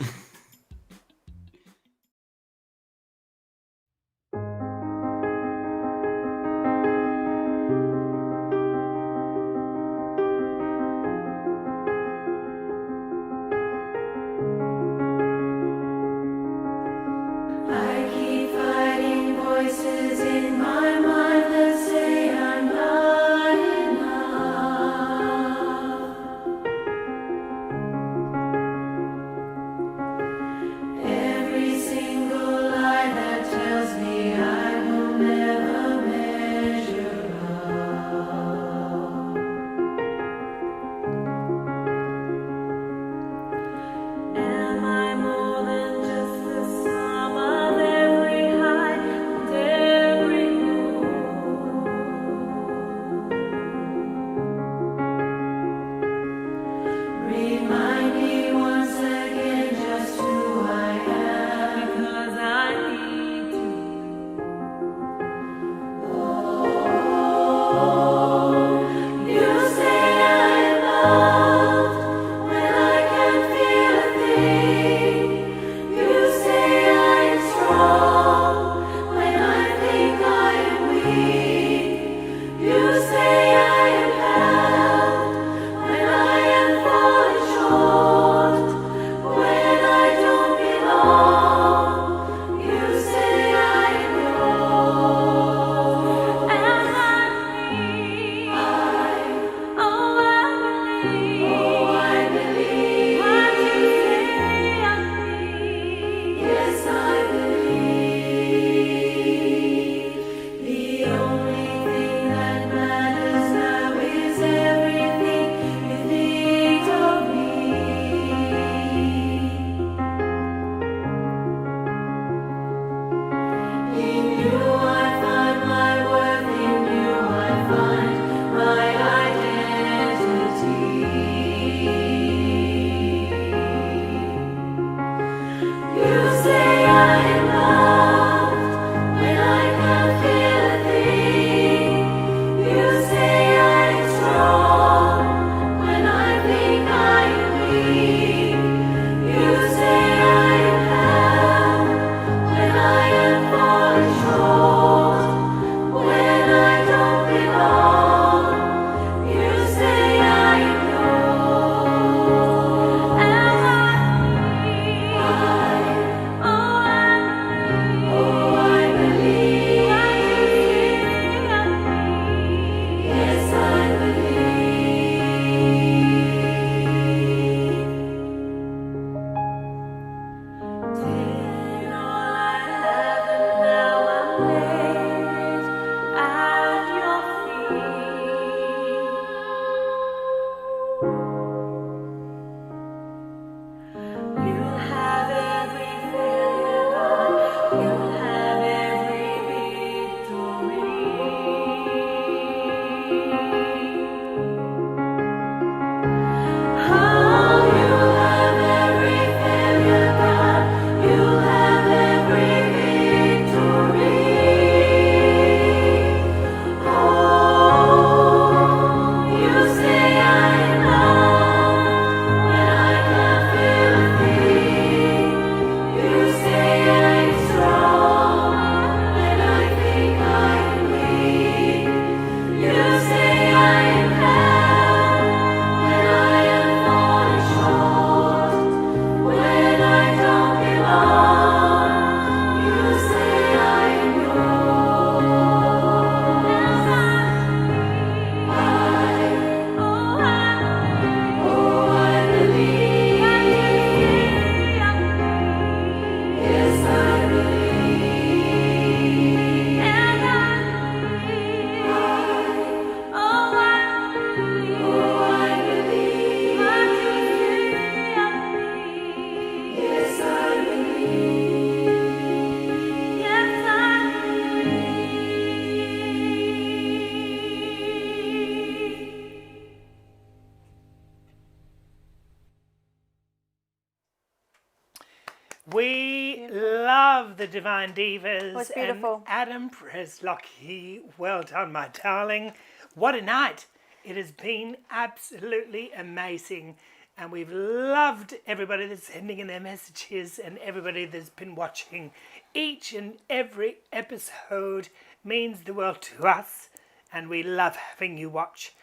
We love the Divine Divas. It was beautiful. And Adam Przewlocki, well done, my darling. What a night. It has been absolutely amazing. And we've loved everybody that's sending in their messages and everybody that's been watching. Each and every episode means the world to us. And we love having you watch.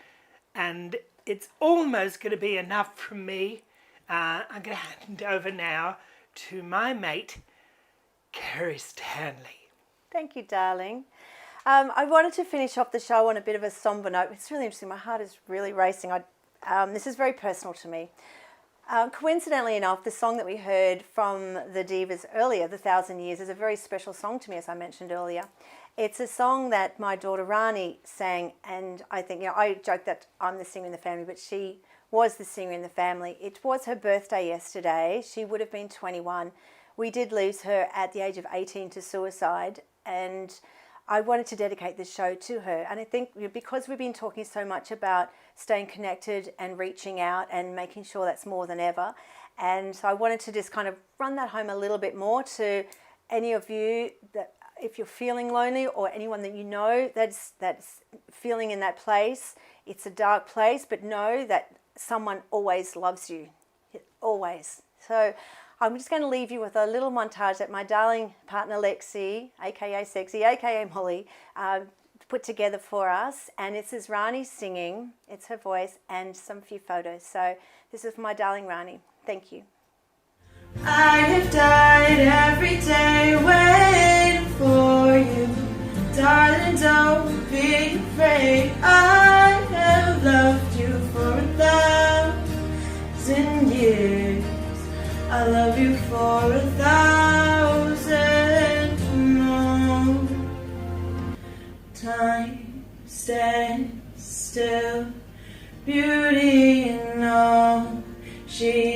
And it's almost going to be enough from me. I'm going to hand over now to my mate, KERRIE Stanley. Thank you, darling. I wanted to finish off the show on a bit of a somber note. It's really interesting. My heart is really racing. This is very personal to me. Coincidentally enough, the song that we heard from the Divas earlier, The 1,000 Years, is a very special song to me, as I mentioned earlier. It's a song that my daughter Rani sang, and I think, I joke that I'm the singer in the family, but she was the singer in the family. It was her birthday yesterday. She would have been 21. We did lose her at the age of 18 to suicide, and I wanted to dedicate this show to her. And I think because we've been talking so much about staying connected and reaching out and making sure that's more than ever, and so I wanted to just kind of run that home a little bit more to any of you that if you're feeling lonely, or anyone that you know that's feeling in that place. It's a dark place, but know that someone always loves you, always. So I'm just going to leave you with a little montage that my darling partner Lexi, aka Sexy, aka Molly, put together for us. And this is Rani singing, it's her voice, and some few photos. So this is for my darling Rani. Thank you. I have died every day waiting for you. Darling, don't be afraid. I have loved you for 1,000 years. I love you for 1,000 more. Time stands still, beauty in all she